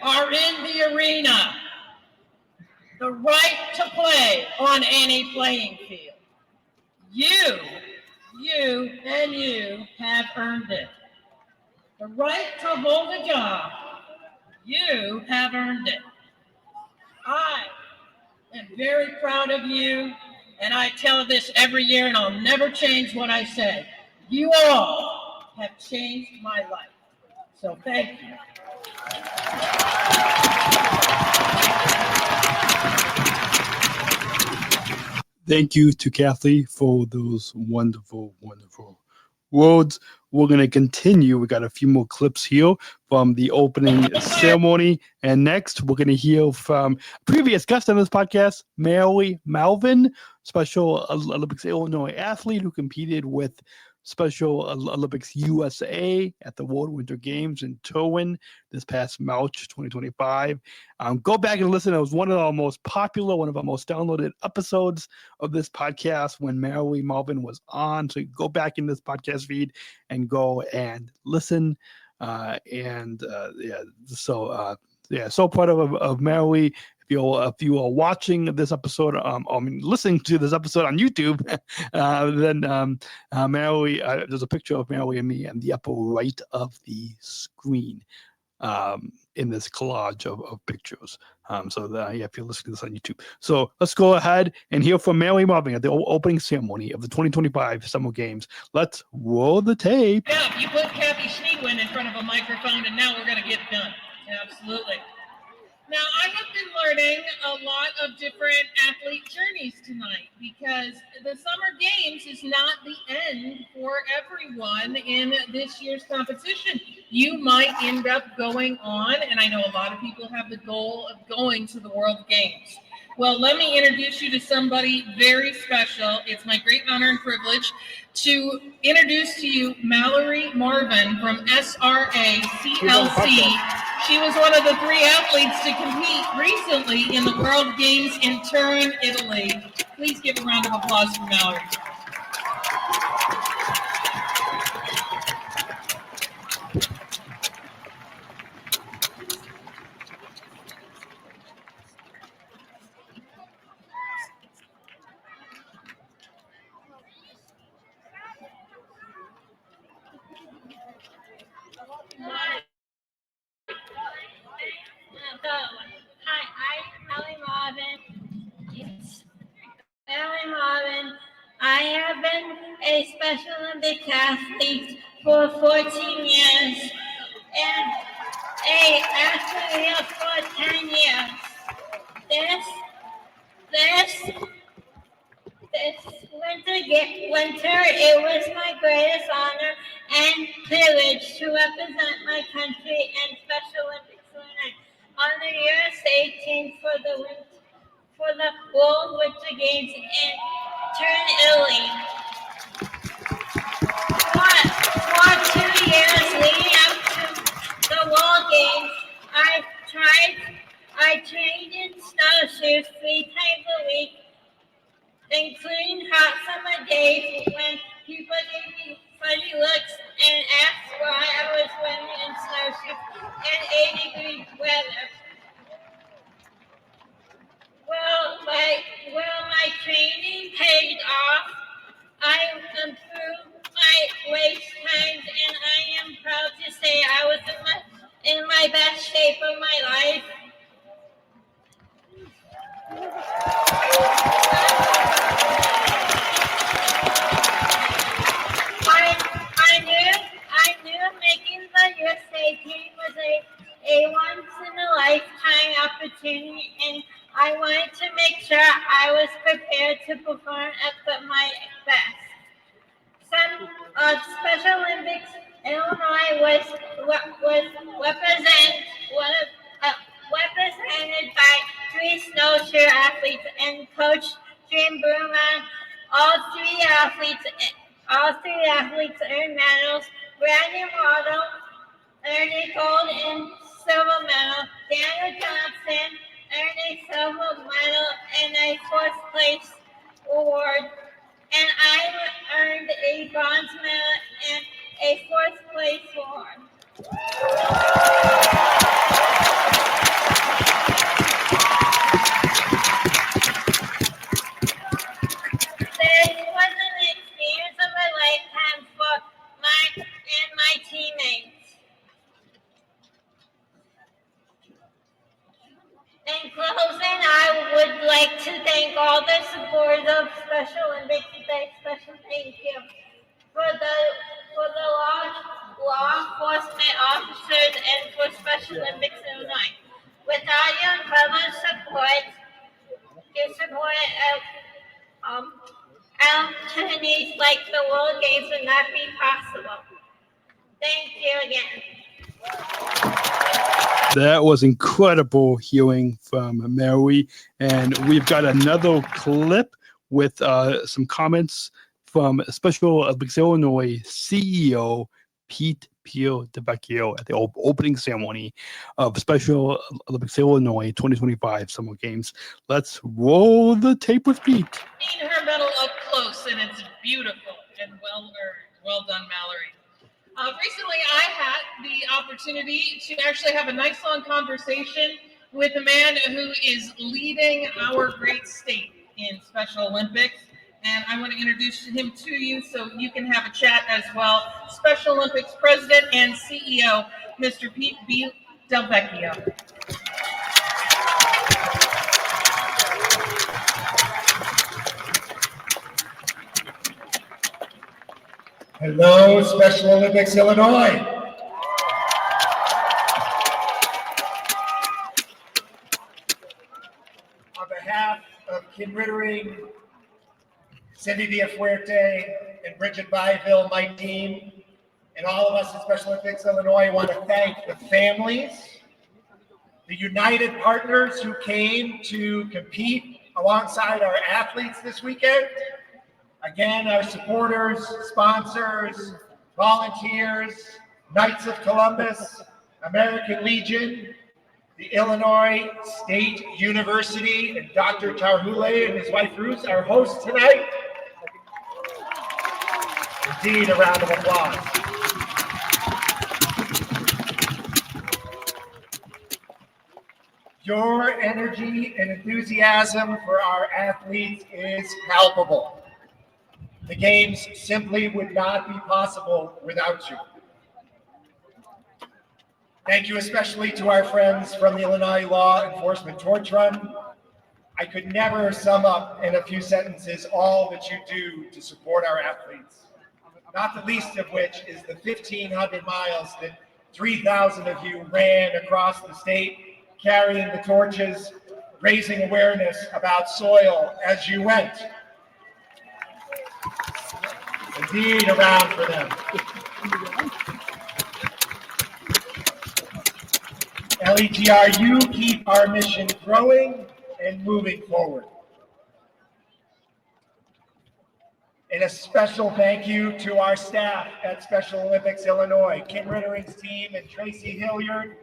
are in the arena, the right to play on any playing field. You have earned it. The right to hold a job, you have earned it. I am very proud of you, and I tell this every year, and I'll never change what I say. You all have changed my life. So thank you." Thank you to Kathy for those wonderful, wonderful words. We're going to continue. We got a few more clips here from the opening ceremony. And next, we're going to hear from previous guest on this podcast, Malvin, Special Olympics Illinois athlete who competed with Special Olympics USA at the World Winter Games in Turin this past March 2025. Go back and listen. It was one of our most popular, one of our most downloaded episodes of this podcast when Malvin was on. So go back in this podcast feed and go and listen. So proud of Mallory. If you are watching this episode, listening to this episode on YouTube, then Mallory, there's a picture of Mallory and me in the upper right of the screen in this collage of pictures. If you're listening to this on YouTube. So let's go ahead and hear from Mallory Malvin at the opening ceremony of the 2025 Summer Games. Let's roll the tape. Yeah, you put Kathy Schneewin in front of a microphone, and now we're going to get done. Absolutely. Now, I have been learning a lot of different athlete journeys tonight because the Summer Games is not the end for everyone in this year's competition. You might end up going on, and I know a lot of people have the goal of going to the World Games. Well, let me introduce you to somebody very special. It's my great honor and privilege to introduce to you Mallory Marvin from SRA CLC. She was one of the 3 athletes to compete recently in the World Games in Turin, Italy. Please give a round of applause for Mallory. Malvin. I have been a Special Olympics athlete for 14 years and a athlete for 10 years. This winter, it was my greatest honor and privilege to represent my country in Special Olympics on the USA team for the World Winter Games in Turin, Italy. For 2 years leading up to the World Games, I trained in snowshoes 3 times a week, including hot summer days when people gave me funny looks and asked why I was swimming in snowshoes in 80-degree weather. Well, my training paid off. I improved my race times, and I am proud to say I was in my best shape of my life. I knew making the USA team was a once-in-a-lifetime opportunity, and I wanted to make sure I was prepared to perform at my best. Special Olympics Illinois was represented by 3 snowshoe athletes and Coach Eric Baumann. All three athletes earned medals. Brandon Waddle earned a gold and silver medal. Daniel Johnson earned a silver medal and a 4th place award. And I earned a bronze medal and a 4th place award. This was an experience of a lifetime for my teammates. In closing, I would like to thank all the supporters of Special Olympics today. Special thank you for the law enforcement officers and for Special Olympics Illinois. Without your incredible support, opportunities like the World Games would not be possible. Thank you again. That was incredible hearing from Mallory. And we've got another clip with some comments from Special Olympics Illinois CEO Pete DeVecchio at the opening ceremony of Special Olympics Illinois 2025 Summer Games. Let's roll the tape with Pete. Seen her medal up close, and it's beautiful and well earned. Well done, Mallory. Recently, I had the opportunity to actually have a nice long conversation with a man who is leading our great state in Special Olympics. And I want to introduce him to you so you can have a chat as well. Special Olympics President and CEO, Mr. Pete B. DelVecchio. Hello, Special Olympics Illinois. Kim Rittering, Cindy Villafuerte, and Bridget Byville, my team, and all of us at Special Olympics Illinois want to thank the families, the united partners who came to compete alongside our athletes this weekend. Again, our supporters, sponsors, volunteers, Knights of Columbus, American Legion, the Illinois State University, and Dr. Tarhule and his wife Ruth, our hosts tonight. Indeed, a round of applause. Your energy and enthusiasm for our athletes is palpable. The games simply would not be possible without you. Thank you especially to our friends from the Illinois Law Enforcement Torch Run. I could never sum up in a few sentences all that you do to support our athletes, not the least of which is the 1,500 miles that 3,000 of you ran across the state, carrying the torches, raising awareness about soil as you went. Indeed, a round for them. LETR, you keep our mission growing and moving forward. And a special thank you to our staff at Special Olympics Illinois, Kim Rittering's team and Tracy Hilliard.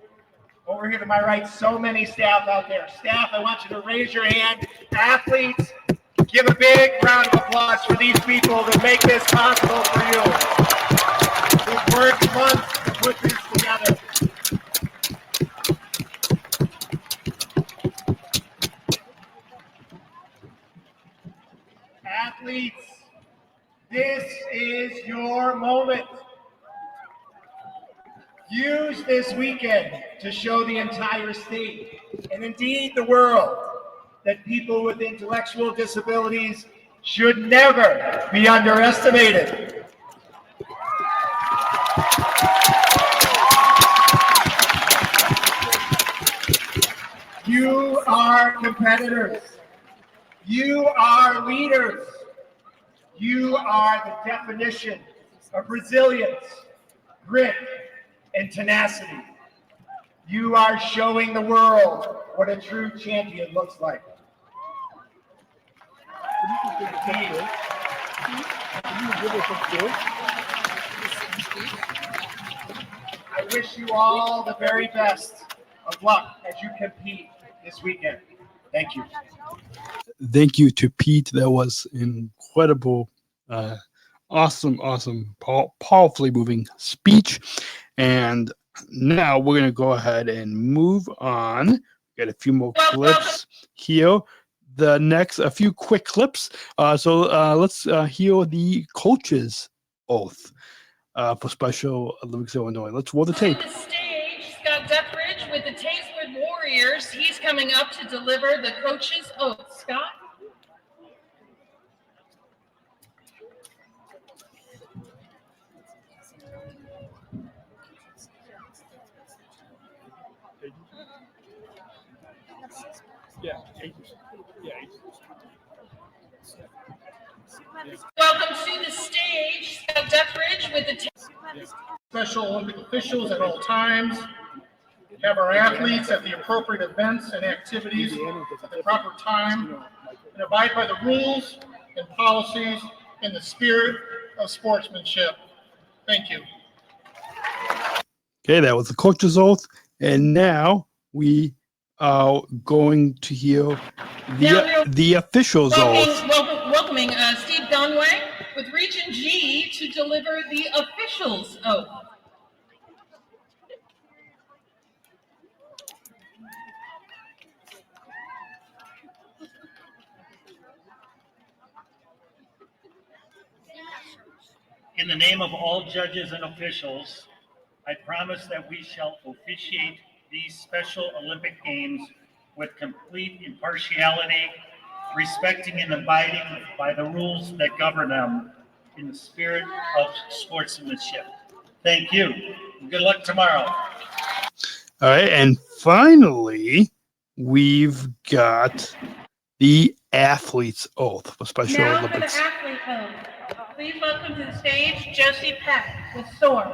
Over here to my right, so many staff out there. Staff, I want you to raise your hand. Athletes, give a big round of applause for these people that make this possible for you. We've worked months to put this together. Athletes, this is your moment. Use this weekend to show the entire state, and indeed the world, that people with intellectual disabilities should never be underestimated. You are competitors. You are leaders. You are the definition of resilience, grit, and tenacity. You are showing the world what a true champion looks like. I wish you all the very best of luck as you compete this weekend. Thank you. Thank you to Pete. That was incredible. Awesome, powerfully moving speech. And now we're going to go ahead and move on. Got a few more clips here. A few quick clips. So let's hear the coach's oath for Special Olympics Illinois. Let's roll the tape. On the stage, Scott Duckridge with the Tastewood Warriors. He's coming up to deliver the coach's oath. Scott? Welcome to the stage, Scott Duckridge with the Special Olympic officials at all times, have our athletes at the appropriate events and activities at the proper time, and abide by the rules and policies in the spirit of sportsmanship. Thank you. Okay, that was the coach's oath. And now we are going to hear the official's oath. Welcoming Steve Dunway with Region G to deliver the official's oath. In the name of all judges and officials, I promise that we shall officiate these Special Olympic Games with complete impartiality, respecting and abiding by the rules that govern them in the spirit of sportsmanship. Thank you. Good luck tomorrow. All right, and finally, we've got the athlete's oath for Special Now Olympics. for the athlete oath. Please welcome to the stage Josie Peck with sword.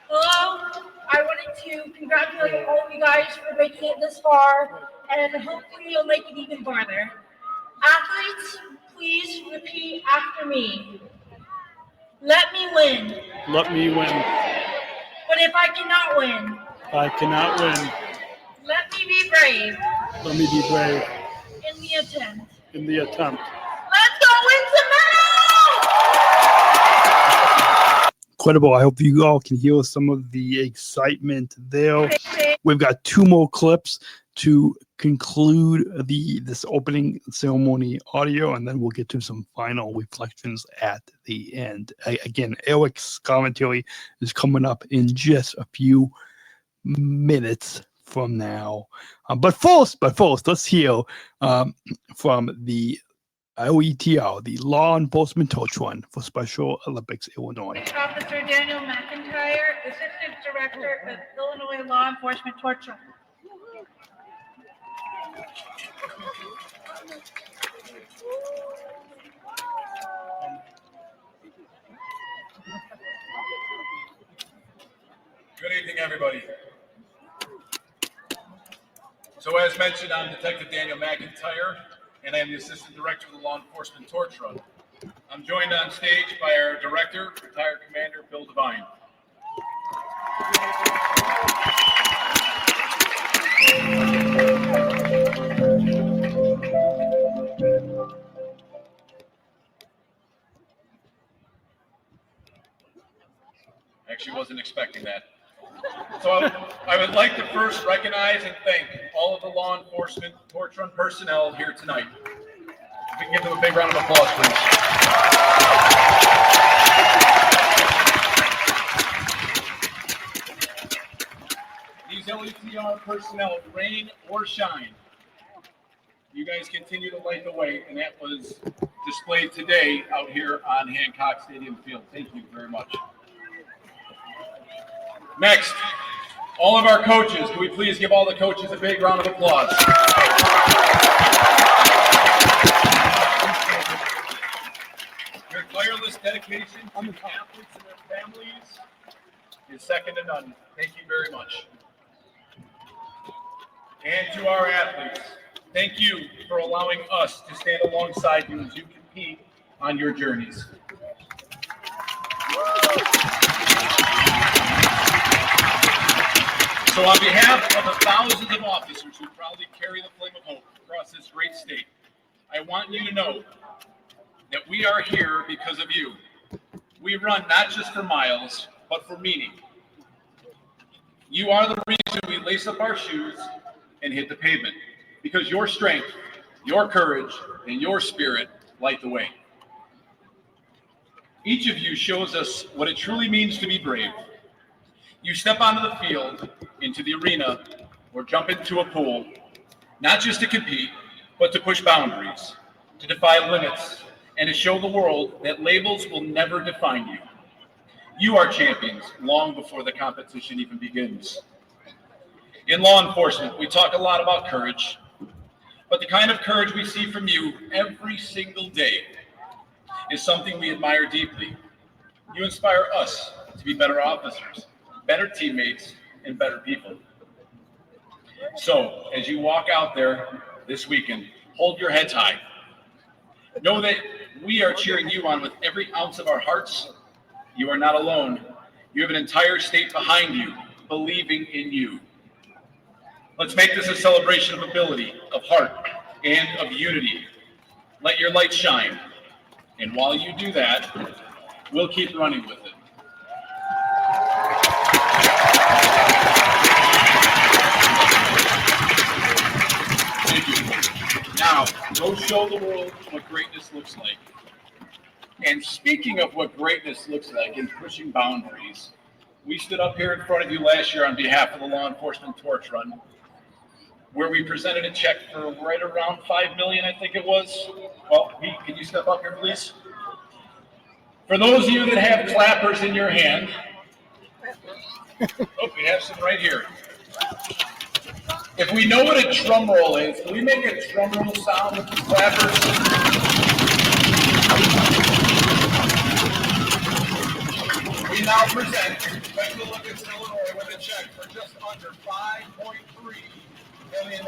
Hello, I wanted to congratulate all of you guys for making it this far, and hopefully you'll make it even farther. Athletes, please repeat after me. Let me win. Let me win. But if I cannot win, I cannot win. let me be brave Let me be brave in the attempt. in the attempt. Let's go win some medals! Incredible. I hope you all can hear some of the excitement there. We've got 2 more clips to conclude this opening ceremony audio, and then we'll get to some final reflections at the end. Again, Eric's commentary is coming up in just a few minutes from now. But first, let's hear from the OETR, the Law Enforcement Torch Run for Special Olympics Illinois. Officer Daniel McIntyre, Assistant Director of Illinois Law Enforcement Torch Run. Good evening, everybody. So as mentioned, I'm Detective Daniel McIntyre, and I'm the Assistant Director of the Law Enforcement Torch Run. I'm joined on stage by our Director, Retired Commander Bill Devine. Actually wasn't expecting that. So I would like to first recognize and thank all of the law enforcement torch run personnel here tonight. If we can give them a big round of applause, please. These LETR personnel, rain or shine, you guys continue to light the way, and that was displayed today out here on Hancock Stadium Field. Thank you very much. Next, all of our coaches. Can we please give all the coaches a big round of applause? Your tireless dedication to athletes and their families is second to none. Thank you very much. And to our athletes, thank you for allowing us to stand alongside you as you compete on your journeys. So on behalf of the thousands of officers who proudly carry the flame of hope across this great state, I want you to know that we are here because of you. We run not just for miles, but for meaning. You are the reason we lace up our shoes and hit the pavement, because your strength, your courage, and your spirit light the way. Each of you shows us what it truly means to be brave. You step onto the field, into the arena, or jump into a pool, not just to compete, but to push boundaries, to defy limits, and to show the world that labels will never define you. You are champions long before the competition even begins. In law enforcement, we talk a lot about courage, but the kind of courage we see from you every single day is something we admire deeply. You inspire us to be better officers, better teammates, and better people. So, as you walk out there this weekend, hold your heads high. Know that we are cheering you on with every ounce of our hearts. You are not alone. You have an entire state behind you, believing in you. Let's make this a celebration of ability, of heart, and of unity. Let your light shine. And while you do that, we'll keep running with it. Thank you. Now, go show the world what greatness looks like. And speaking of what greatness looks like in pushing boundaries, we stood up here in front of you last year on behalf of the Law Enforcement Torch Run, where we presented a check for right around $5 million, I think it was. Well, Pete, can you step up here, please? For those of you that have clappers in your hand, oh, we have some right here. If we know what a drum roll is, can we make a drum roll sound with the clappers? We now present Special Olympics Illinois with a check for just under $5.3 million.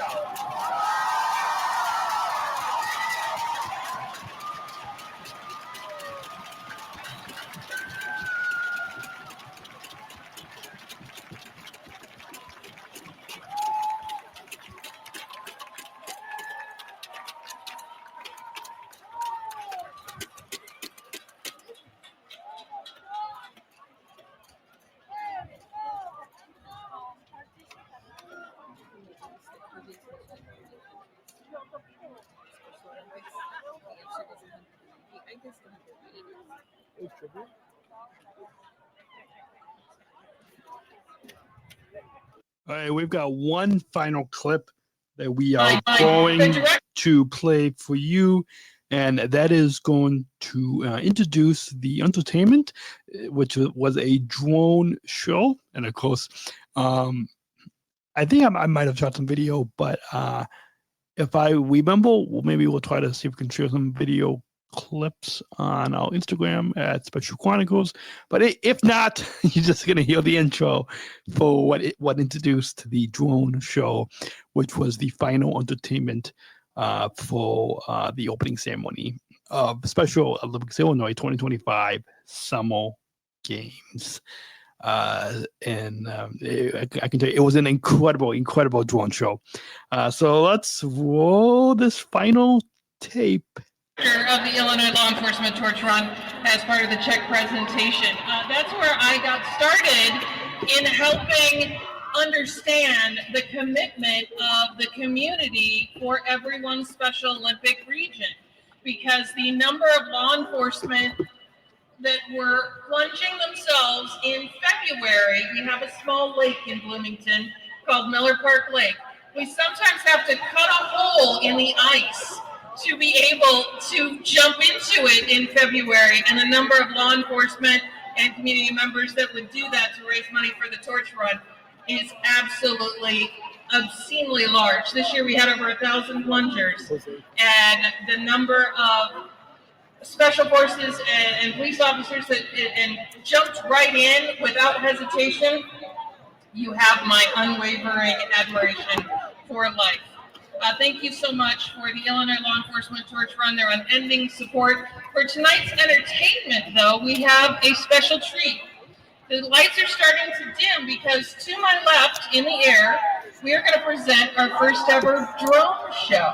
All right, we've got one final clip that we are going to play for you, and that is going to introduce the entertainment, which was a drone show. And of course, I think I might have shot some video, but if I remember, maybe we'll try to see if we can share some video clips on our Instagram at Special Chronicles. But if not, you're just going to hear the intro for what introduced the drone show, which was the final entertainment for the opening ceremony of Special Olympics Illinois 2025 Summer Games. I can tell you, it was an incredible drone show. So let's roll this final tape of the Illinois Law Enforcement Torch Run as part of the check presentation. That's where I got started in helping understand the commitment of the community for everyone's Special Olympic region, because the number of law enforcement that were plunging themselves in February, we have a small lake in Bloomington called Miller Park Lake. We sometimes have to cut a hole in the ice to be able to jump into it in February, and the number of law enforcement and community members that would do that to raise money for the Torch Run is absolutely obscenely large. This year we had over 1,000 plungers, and the number of special forces and police officers that jumped right in without hesitation. You have my unwavering admiration for life. Thank you so much for the Illinois Law Enforcement Torch Run, their unending support. For tonight's entertainment, though, we have a special treat. The lights are starting to dim because to my left in the air, we are going to present our first ever drone show.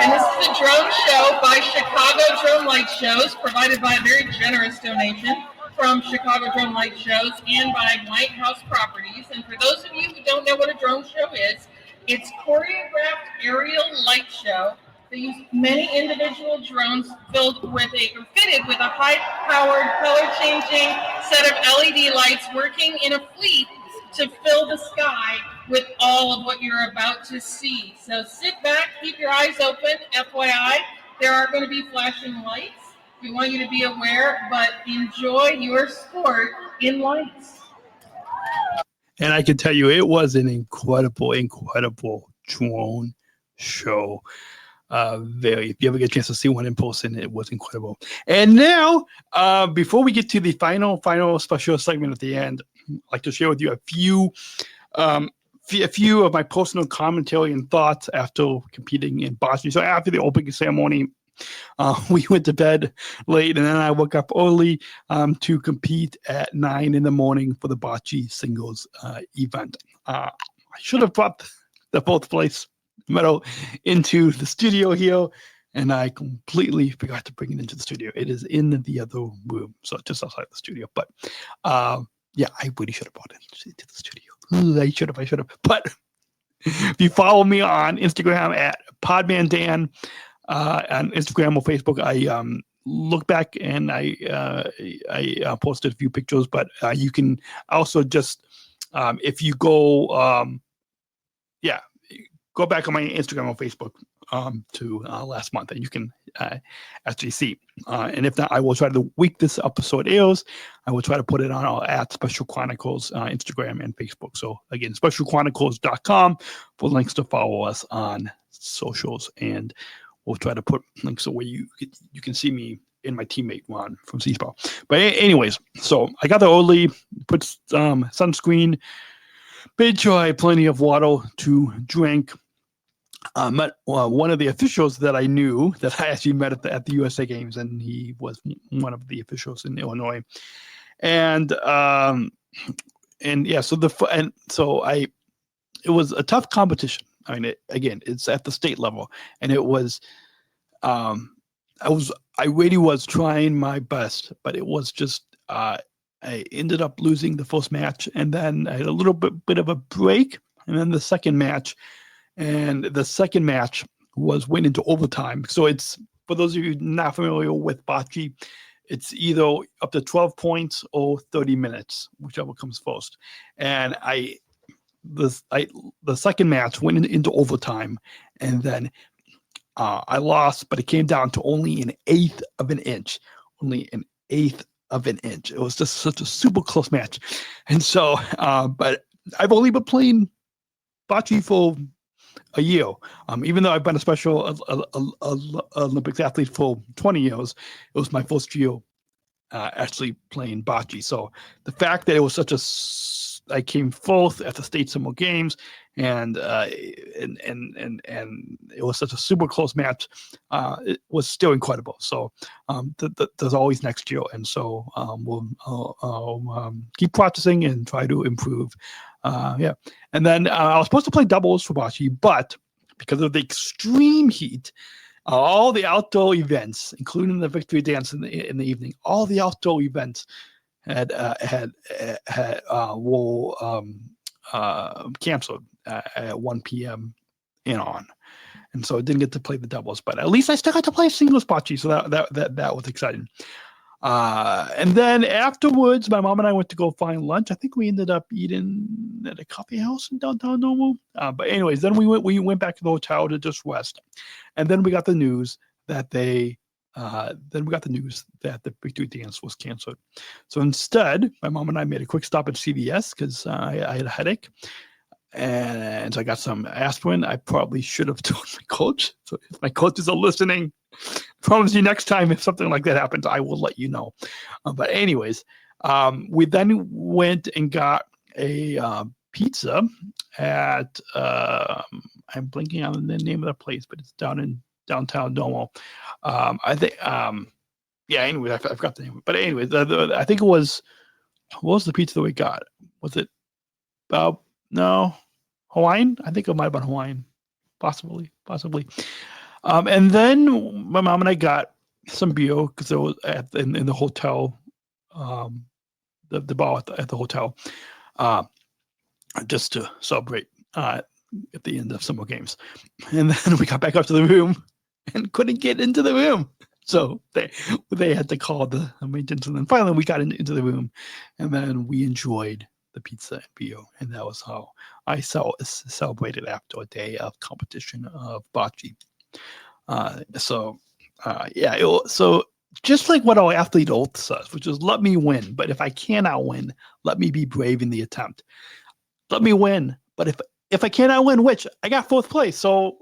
And this is a drone show by Chicago Drone Light Shows, provided by a very generous donation from Chicago Drone Light Shows and by White House Properties. And for those of you who don't know what a drone show is, it's choreographed aerial light show that uses many individual drones fitted with a high-powered, color-changing set of LED lights working in a fleet to fill the sky with all of what you're about to see. So sit back, keep your eyes open. FYI, there are going to be flashing lights. We want you to be aware, but enjoy your sport in lights. And I can tell you, it was an incredible drone show. If you ever get a chance to see one in person, it was incredible. And now, before we get to the final special segment at the end, I'd like to share with you a few of my personal commentary and thoughts after competing in Bocce. So after the opening ceremony, we went to bed late, and then I woke up early to compete at 9 a.m. for the Bocce singles event. I should have brought the fourth place medal into the studio here, and I completely forgot to bring it into the studio. It is in the other room, so just outside the studio. But yeah, I really should have brought it into the studio. I should have. But if you follow me on Instagram at PodmanDan, on Instagram or Facebook, I look back and I posted a few pictures, but you can also just if you go go back on my Instagram or Facebook to last month, and you can SGC. And if not, I will try the week this episode airs, I will try to put it on our at Special Chronicles Instagram and Facebook. So again, specialchronicles.com for links to follow us on socials, and we'll try to put links where you can see me and my teammate Ron from SEASPAR. But anyways, so I got there early, put sunscreen, made sure I had plenty of water to drink. Met one of the officials that I knew that I actually met at the USA Games, and he was one of the officials in Illinois. And yeah, it was a tough competition. I mean, it's at the state level, and it was, I really was trying my best, but it was just, I ended up losing the first match, and then I had a little bit of a break, and then the second match. And the second match went into overtime. So it's, for those of you not familiar with bocce, it's either up to 12 points or 30 minutes, whichever comes first. And the second match went into overtime, and then I lost, but it came down to only an eighth of an inch. Only an eighth of an inch. It was just such a super close match. And so, but I've only been playing bocce for a year. Even though I've been a Special Olympics athlete for 20 years, it was my first year actually playing bocce. So the fact that it was I came fourth at the state summer games, and it was such a super close match, it was still incredible. So there's always next year, and so I'll keep practicing and try to improve. Yeah, and then I was supposed to play doubles for bocce, but because of the extreme heat, all the outdoor events, including the victory dance in the evening, all the outdoor events were canceled at 1 p.m. and on, and so I didn't get to play the doubles. But at least I still got to play singles bocce, so that was exciting. And then afterwards, my mom and I went to go find lunch. I think we ended up eating at a coffee house in downtown Normal. But anyways, then we went back to the hotel to just rest, and then we got the news that the victory dance was canceled. So instead, my mom and I made a quick stop at CVS because I had a headache, and so I got some aspirin. I probably should have told my coach. So if my coaches are listening, I promise you next time if something like that happens, I will let you know. But anyways, we then went and got a pizza at I'm blinking on the name of the place, but it's down in downtown Normal. I think anyway, I forgot the name. But anyway, I think it was, what was the pizza that we got? Was it no, Hawaiian? I think it might have been Hawaiian. Possibly. And then my mom and I got some beer because it was in the hotel, the bar at the hotel, just to celebrate at the end of summer games. And then we got back up to the room and couldn't get into the room. So they had to call the maintenance, and then finally we got into the room, and then we enjoyed the pizza and beer, and that was how I celebrated after a day of competition of bocce. So just like what our athlete oath says, which is let me win, but if I cannot win, let me be brave in the attempt. Let me win, but if I cannot win, which I got fourth place, so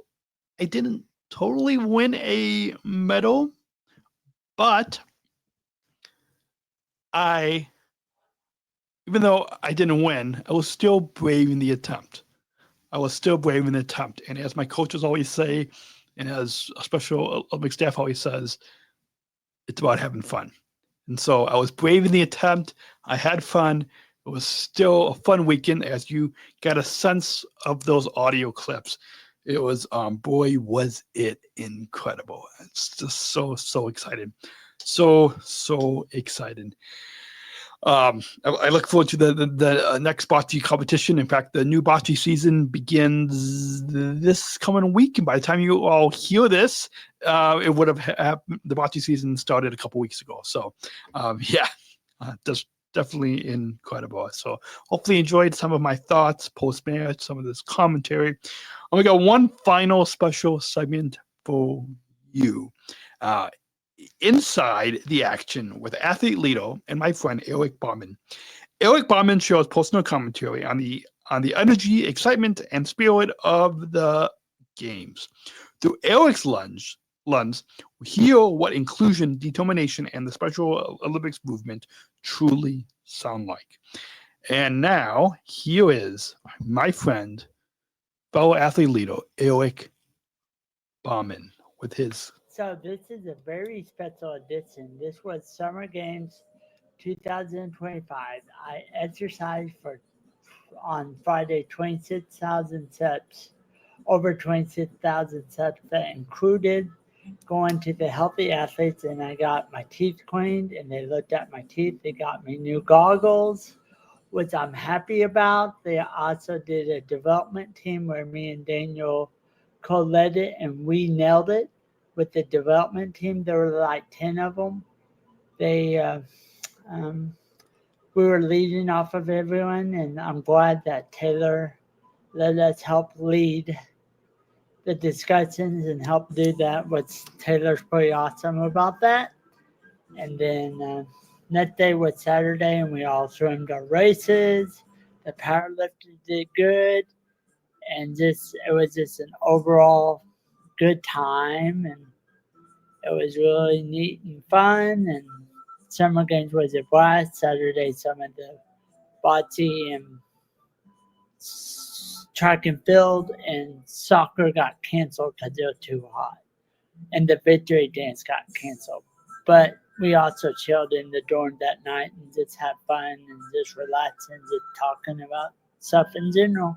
I didn't totally win a medal, but even though I didn't win, I was still brave in the attempt. And as my coaches always say, and as a Special Olympic staff always says, it's about having fun. And so I was brave in the attempt. I had fun. It was still a fun weekend, as you got a sense of those audio clips. It was, boy, was it incredible. It's just so excited. So excited. I look forward to the next bocce competition. In fact, the new bocce season begins this coming week, and by the time you all hear this, it would have happened. The bocce season started a couple weeks ago. So, just definitely incredible. So, hopefully, you enjoyed some of my thoughts post-match, some of this commentary. We got one final special segment for you. inside the action with athlete Lito and my friend Eric Baumann. Eric Baumann shows personal commentary on the energy, excitement, and spirit of the games. Through Eric's lens, we hear what inclusion, determination, and the Special Olympics movement truly sound like. And now, here is my friend, fellow athlete leader, Eric Baumann, with his. So this is a very special edition. This was Summer Games 2025. I exercised on Friday 26,000 steps, over 26,000 steps that included going to the healthy athletes, and I got my teeth cleaned and they looked at my teeth. They got me new goggles, which I'm happy about. They also did a development team where me and Daniel co-led it, and we nailed it with the development team. There were like 10 of them. We were leading off of everyone, and I'm glad that Taylor let us help lead the discussions and help do that, which Taylor's pretty awesome about that. And then next day was Saturday, and we all swam our races. The powerlifters did good, and it was just an overall good time, and it was really neat and fun. And Summer Games was a blast. Saturday, some of the bocce and track and field and soccer got canceled because they were too hot, and the victory dance got canceled. But we also chilled in the dorm that night and just had fun and just relaxing, just talking about stuff in general.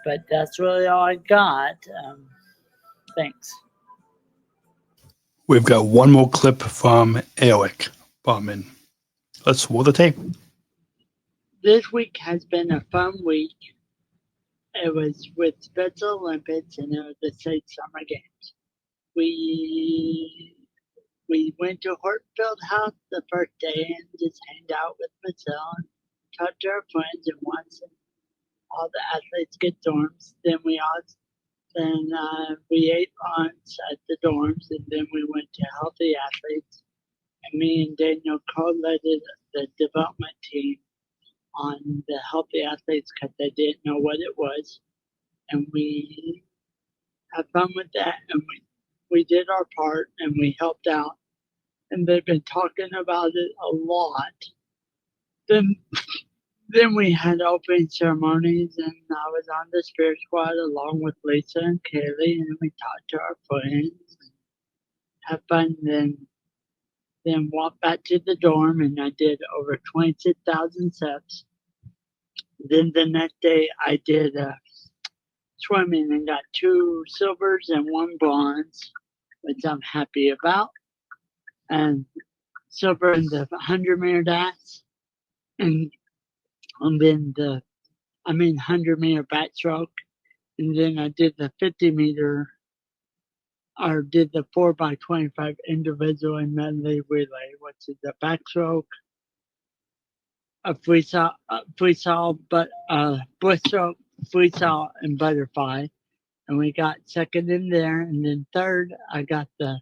But that's really all I got. Thanks. We've got one more clip from Eric Baumann. Let's roll the tape. This week has been a fun week. It was with Special Olympics, and it was the state Summer Games. We went to Hortfield House the first day and just hanged out with Michelle and talked to our friends and watched all the athletes get dorms. Then we ate lunch at the dorms, and then we went to Healthy Athletes. And me and Daniel co-led the development team on the Healthy Athletes because they didn't know what it was. And we had fun with that, and we did our part, and we helped out. And they've been talking about it a lot. Then we had opening ceremonies, and I was on the spirit squad along with Lisa and Kaylee, and we talked to our friends and had fun. Then walked back to the dorm, and I did over 26,000 steps. Then the next day I did swimming and got 2 silvers and 1 bronze, which I'm happy about. And silver in the 100-meter dash, and then 100-meter backstroke. And then I did the 50-meter, or did the 4x25 individual and medley relay, which is the backstroke, a freestyle, breaststroke, freestyle, and butterfly. And we got second in there. And then third, I got in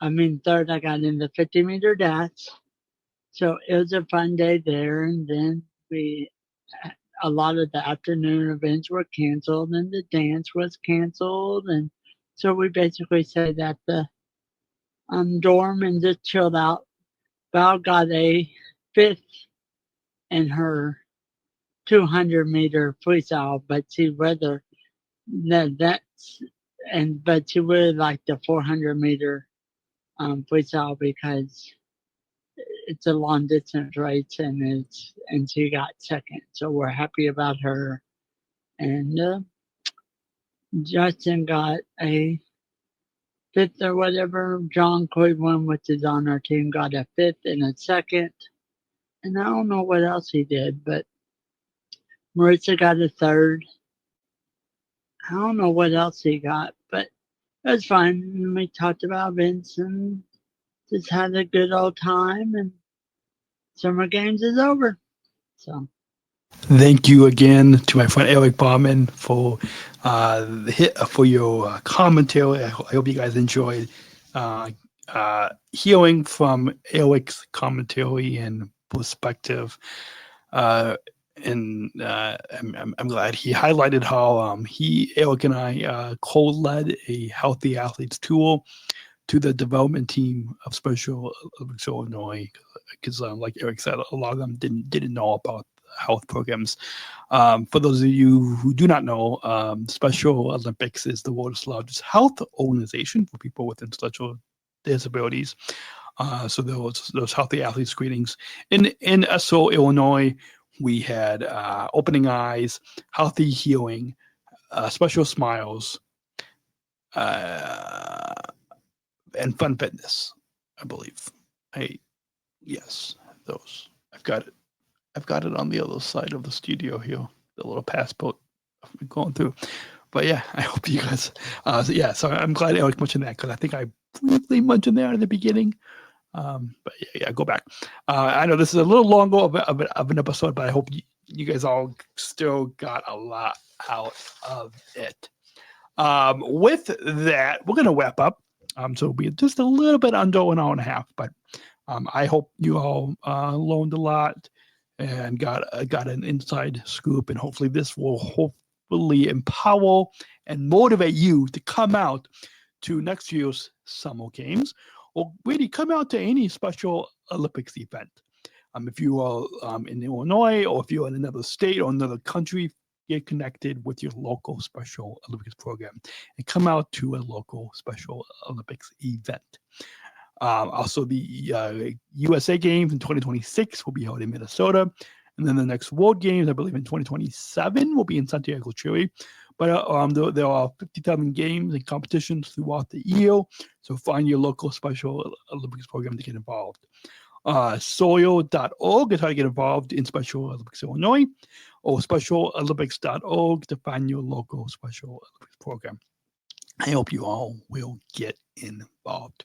the 50-meter dash. So it was a fun day there. And then a lot of the afternoon events were canceled, and the dance was canceled. And so we basically stayed at the dorm and just chilled out. Val got a 5th in her 200-meter freestyle, but she really liked the 400-meter freestyle because it's a long distance race, and she got second. So we're happy about her. And Justin got a 5th or whatever. John Cleveland, which is on our team, got a 5th and a 2nd. And I don't know what else he did, but Marissa got a 3rd. I don't know what else he got, but it was fun. And we talked about events and just had a good old time, and Summer Games is over. So Thank you again to my friend Eric Baumann for your commentary. I hope you guys enjoyed hearing from Eric's commentary and perspective. I'm glad he highlighted how Eric and I co-led a Healthy Athletes tour to the development team of Special Olympics Illinois, because like Eric said, a lot of them didn't know about health programs. For those of you who do not know, Special Olympics is the world's largest health organization for people with intellectual disabilities. So those healthy athlete screenings in Esso, Illinois. We had Opening Eyes, Healthy Healing, Special Smiles, and Fun Fitness, I believe. Yes, those. I've got it on the other side of the studio here, the little passport I'm going through. But yeah, I hope you guys. So I'm glad Eric mentioned that, because I think I briefly mentioned that in the beginning. But yeah, go back. I know this is a little longer of an episode, but I hope you guys all still got a lot out of it. With that, we're going to wrap up. So it'll be just a little bit under an hour and a half, but I hope you all learned a lot and got an inside scoop, and hopefully this will hopefully empower and motivate you to come out to next year's Summer Games, or really come out to any Special Olympics event. If you are in Illinois, or if you're in another state or another country, get connected with your local Special Olympics program and come out to a local Special Olympics event. Also, the USA Games in 2026 will be held in Minnesota. And then the next World Games, I believe in 2027, will be in Santiago, Chile. But there are 57 games and competitions throughout the year. So find your local Special Olympics program to get involved. Soil.org is how to get involved in Special Olympics Illinois, or specialolympics.org to find your local Special Olympics program. I hope you all will get involved.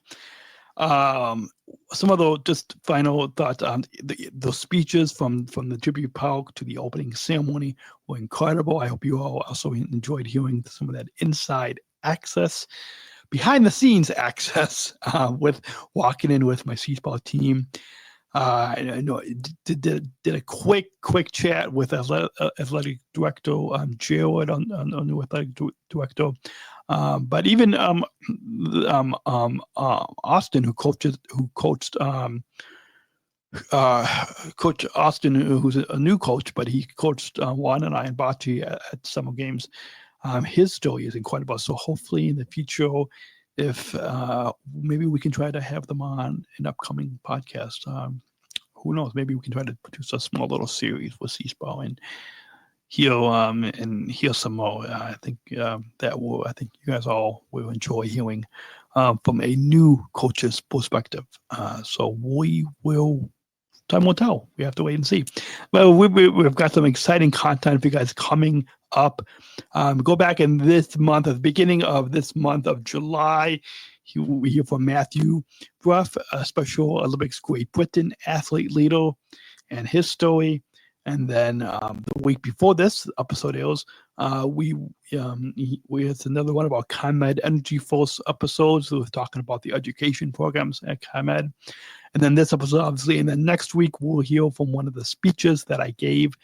Some of the just final thoughts. The speeches from the tribute park to the opening ceremony were incredible. I hope you all also enjoyed hearing some of that inside access, behind the scenes access, with walking in with my SEASPAR team. I know did a quick chat with athletic director Jared, on new athletic director. But even Austin, who coached Coach Austin, who's a new coach, but he coached Juan and I and Bocce at Summer Games. His story is incredible. So hopefully in the future, if maybe we can try to have them on an upcoming podcast. Who knows? Maybe we can try to produce a small little series with SEASPAR and hear some more. I think I think you guys all will enjoy hearing from a new coach's perspective. So we will. Time will tell. We have to wait and see. Well, we've got some exciting content for you guys coming up. Go back in this month, at the beginning of this month of July, we hear from Matthew Bruff, a Special Olympics Great Britain athlete leader, and his story. And then the week before this episode airs, it's another one of our ComEd Energy Force episodes. So we're talking about the education programs at ComEd. And then this episode, obviously, and then next week we'll hear from one of the speeches that I gave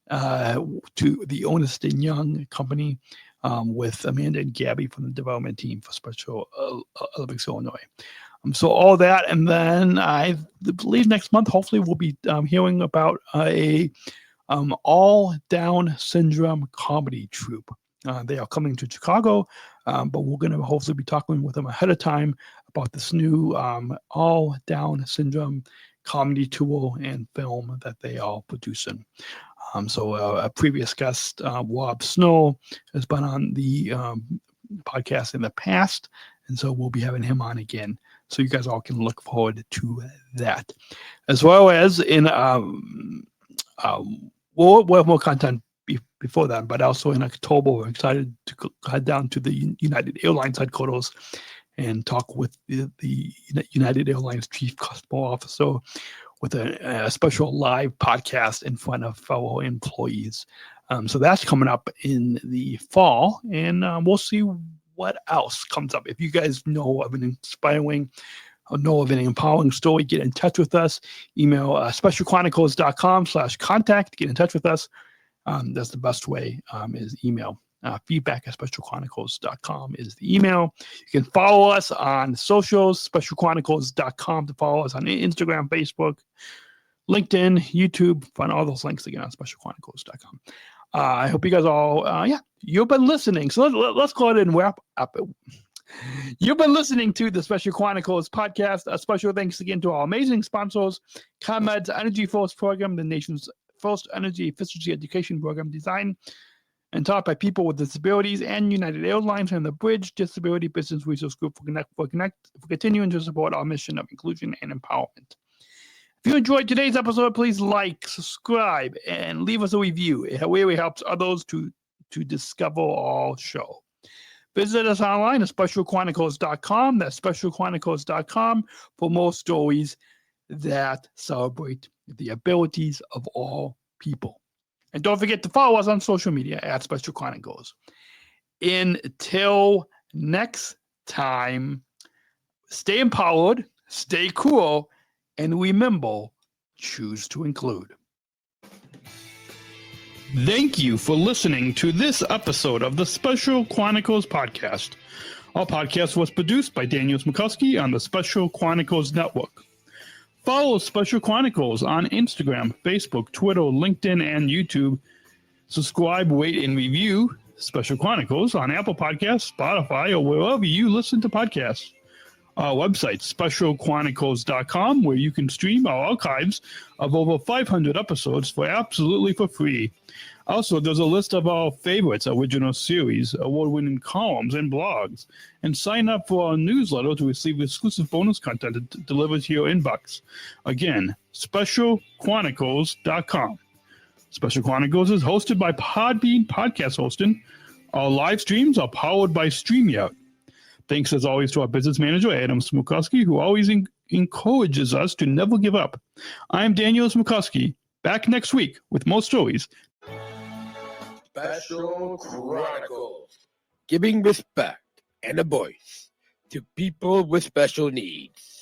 to the Ernst & Young company with Amanda and Gabby from the development team for Special Olympics Illinois. So all that, and then I believe next month, hopefully, we'll be hearing about a all Down syndrome comedy troupe. They are coming to Chicago, but we're going to hopefully be talking with them ahead of time about this new all Down syndrome comedy tour and film that they are producing. So a previous guest, Rob Snow, has been on the podcast in the past, and so we'll be having him on again. So you guys all can look forward to that, as well as in we'll have more content before that, but also in October we're excited to head down to the United Airlines headquarters and talk with the United Airlines Chief Customer Officer with a special live podcast in front of fellow employees. So that's coming up in the fall, and we'll see what else comes up. If you guys know of an inspiring or know of an empowering story, get in touch with us. Email specialchronicles.com/contact. Get in touch with us. That's the best way is email. Feedback at specialchronicles.com is the email. You can follow us on socials, specialchronicles.com to follow us on Instagram, Facebook, LinkedIn, YouTube. Find all those links again on specialchronicles.com. I hope you guys all, you've been listening. So let's go ahead and wrap up. You've been listening to the Special Chronicles podcast. A special thanks again to our amazing sponsors, ComEd's Energy Force program, the nation's first energy efficiency education program designed and taught by people with disabilities, and United Airlines and the Bridge Disability Business Resource Group for continuing to support our mission of inclusion and empowerment. If you enjoyed today's episode, please like, subscribe, and leave us a review. It really helps others to discover our show. Visit us online at specialchronicles.com. That's specialchronicles.com for more stories that celebrate the abilities of all people. And don't forget to follow us on social media at Special Chronicles. Until next time, stay empowered, stay cool, and remember, choose to include. Thank you for listening to this episode of the Special Chronicles Podcast. Our podcast was produced by Daniel Smrokowski on the Special Chronicles Network. Follow Special Chronicles on Instagram, Facebook, Twitter, LinkedIn, and YouTube. Subscribe, rate, and review Special Chronicles on Apple Podcasts, Spotify, or wherever you listen to podcasts. Our website, specialchronicles.com, where you can stream our archives of over 500 episodes absolutely for free. Also, there's a list of our favorites, original series, award-winning columns, and blogs. And sign up for our newsletter to receive exclusive bonus content delivered to your inbox. Again, specialchronicles.com. Special Chronicles is hosted by Podbean Podcast Hosting. Our live streams are powered by StreamYard. Thanks, as always, to our business manager, Adam Smrokowski, who always encourages us to never give up. I'm Daniel Smrokowski, back next week with more stories. Special Chronicles, giving respect and a voice to people with special needs.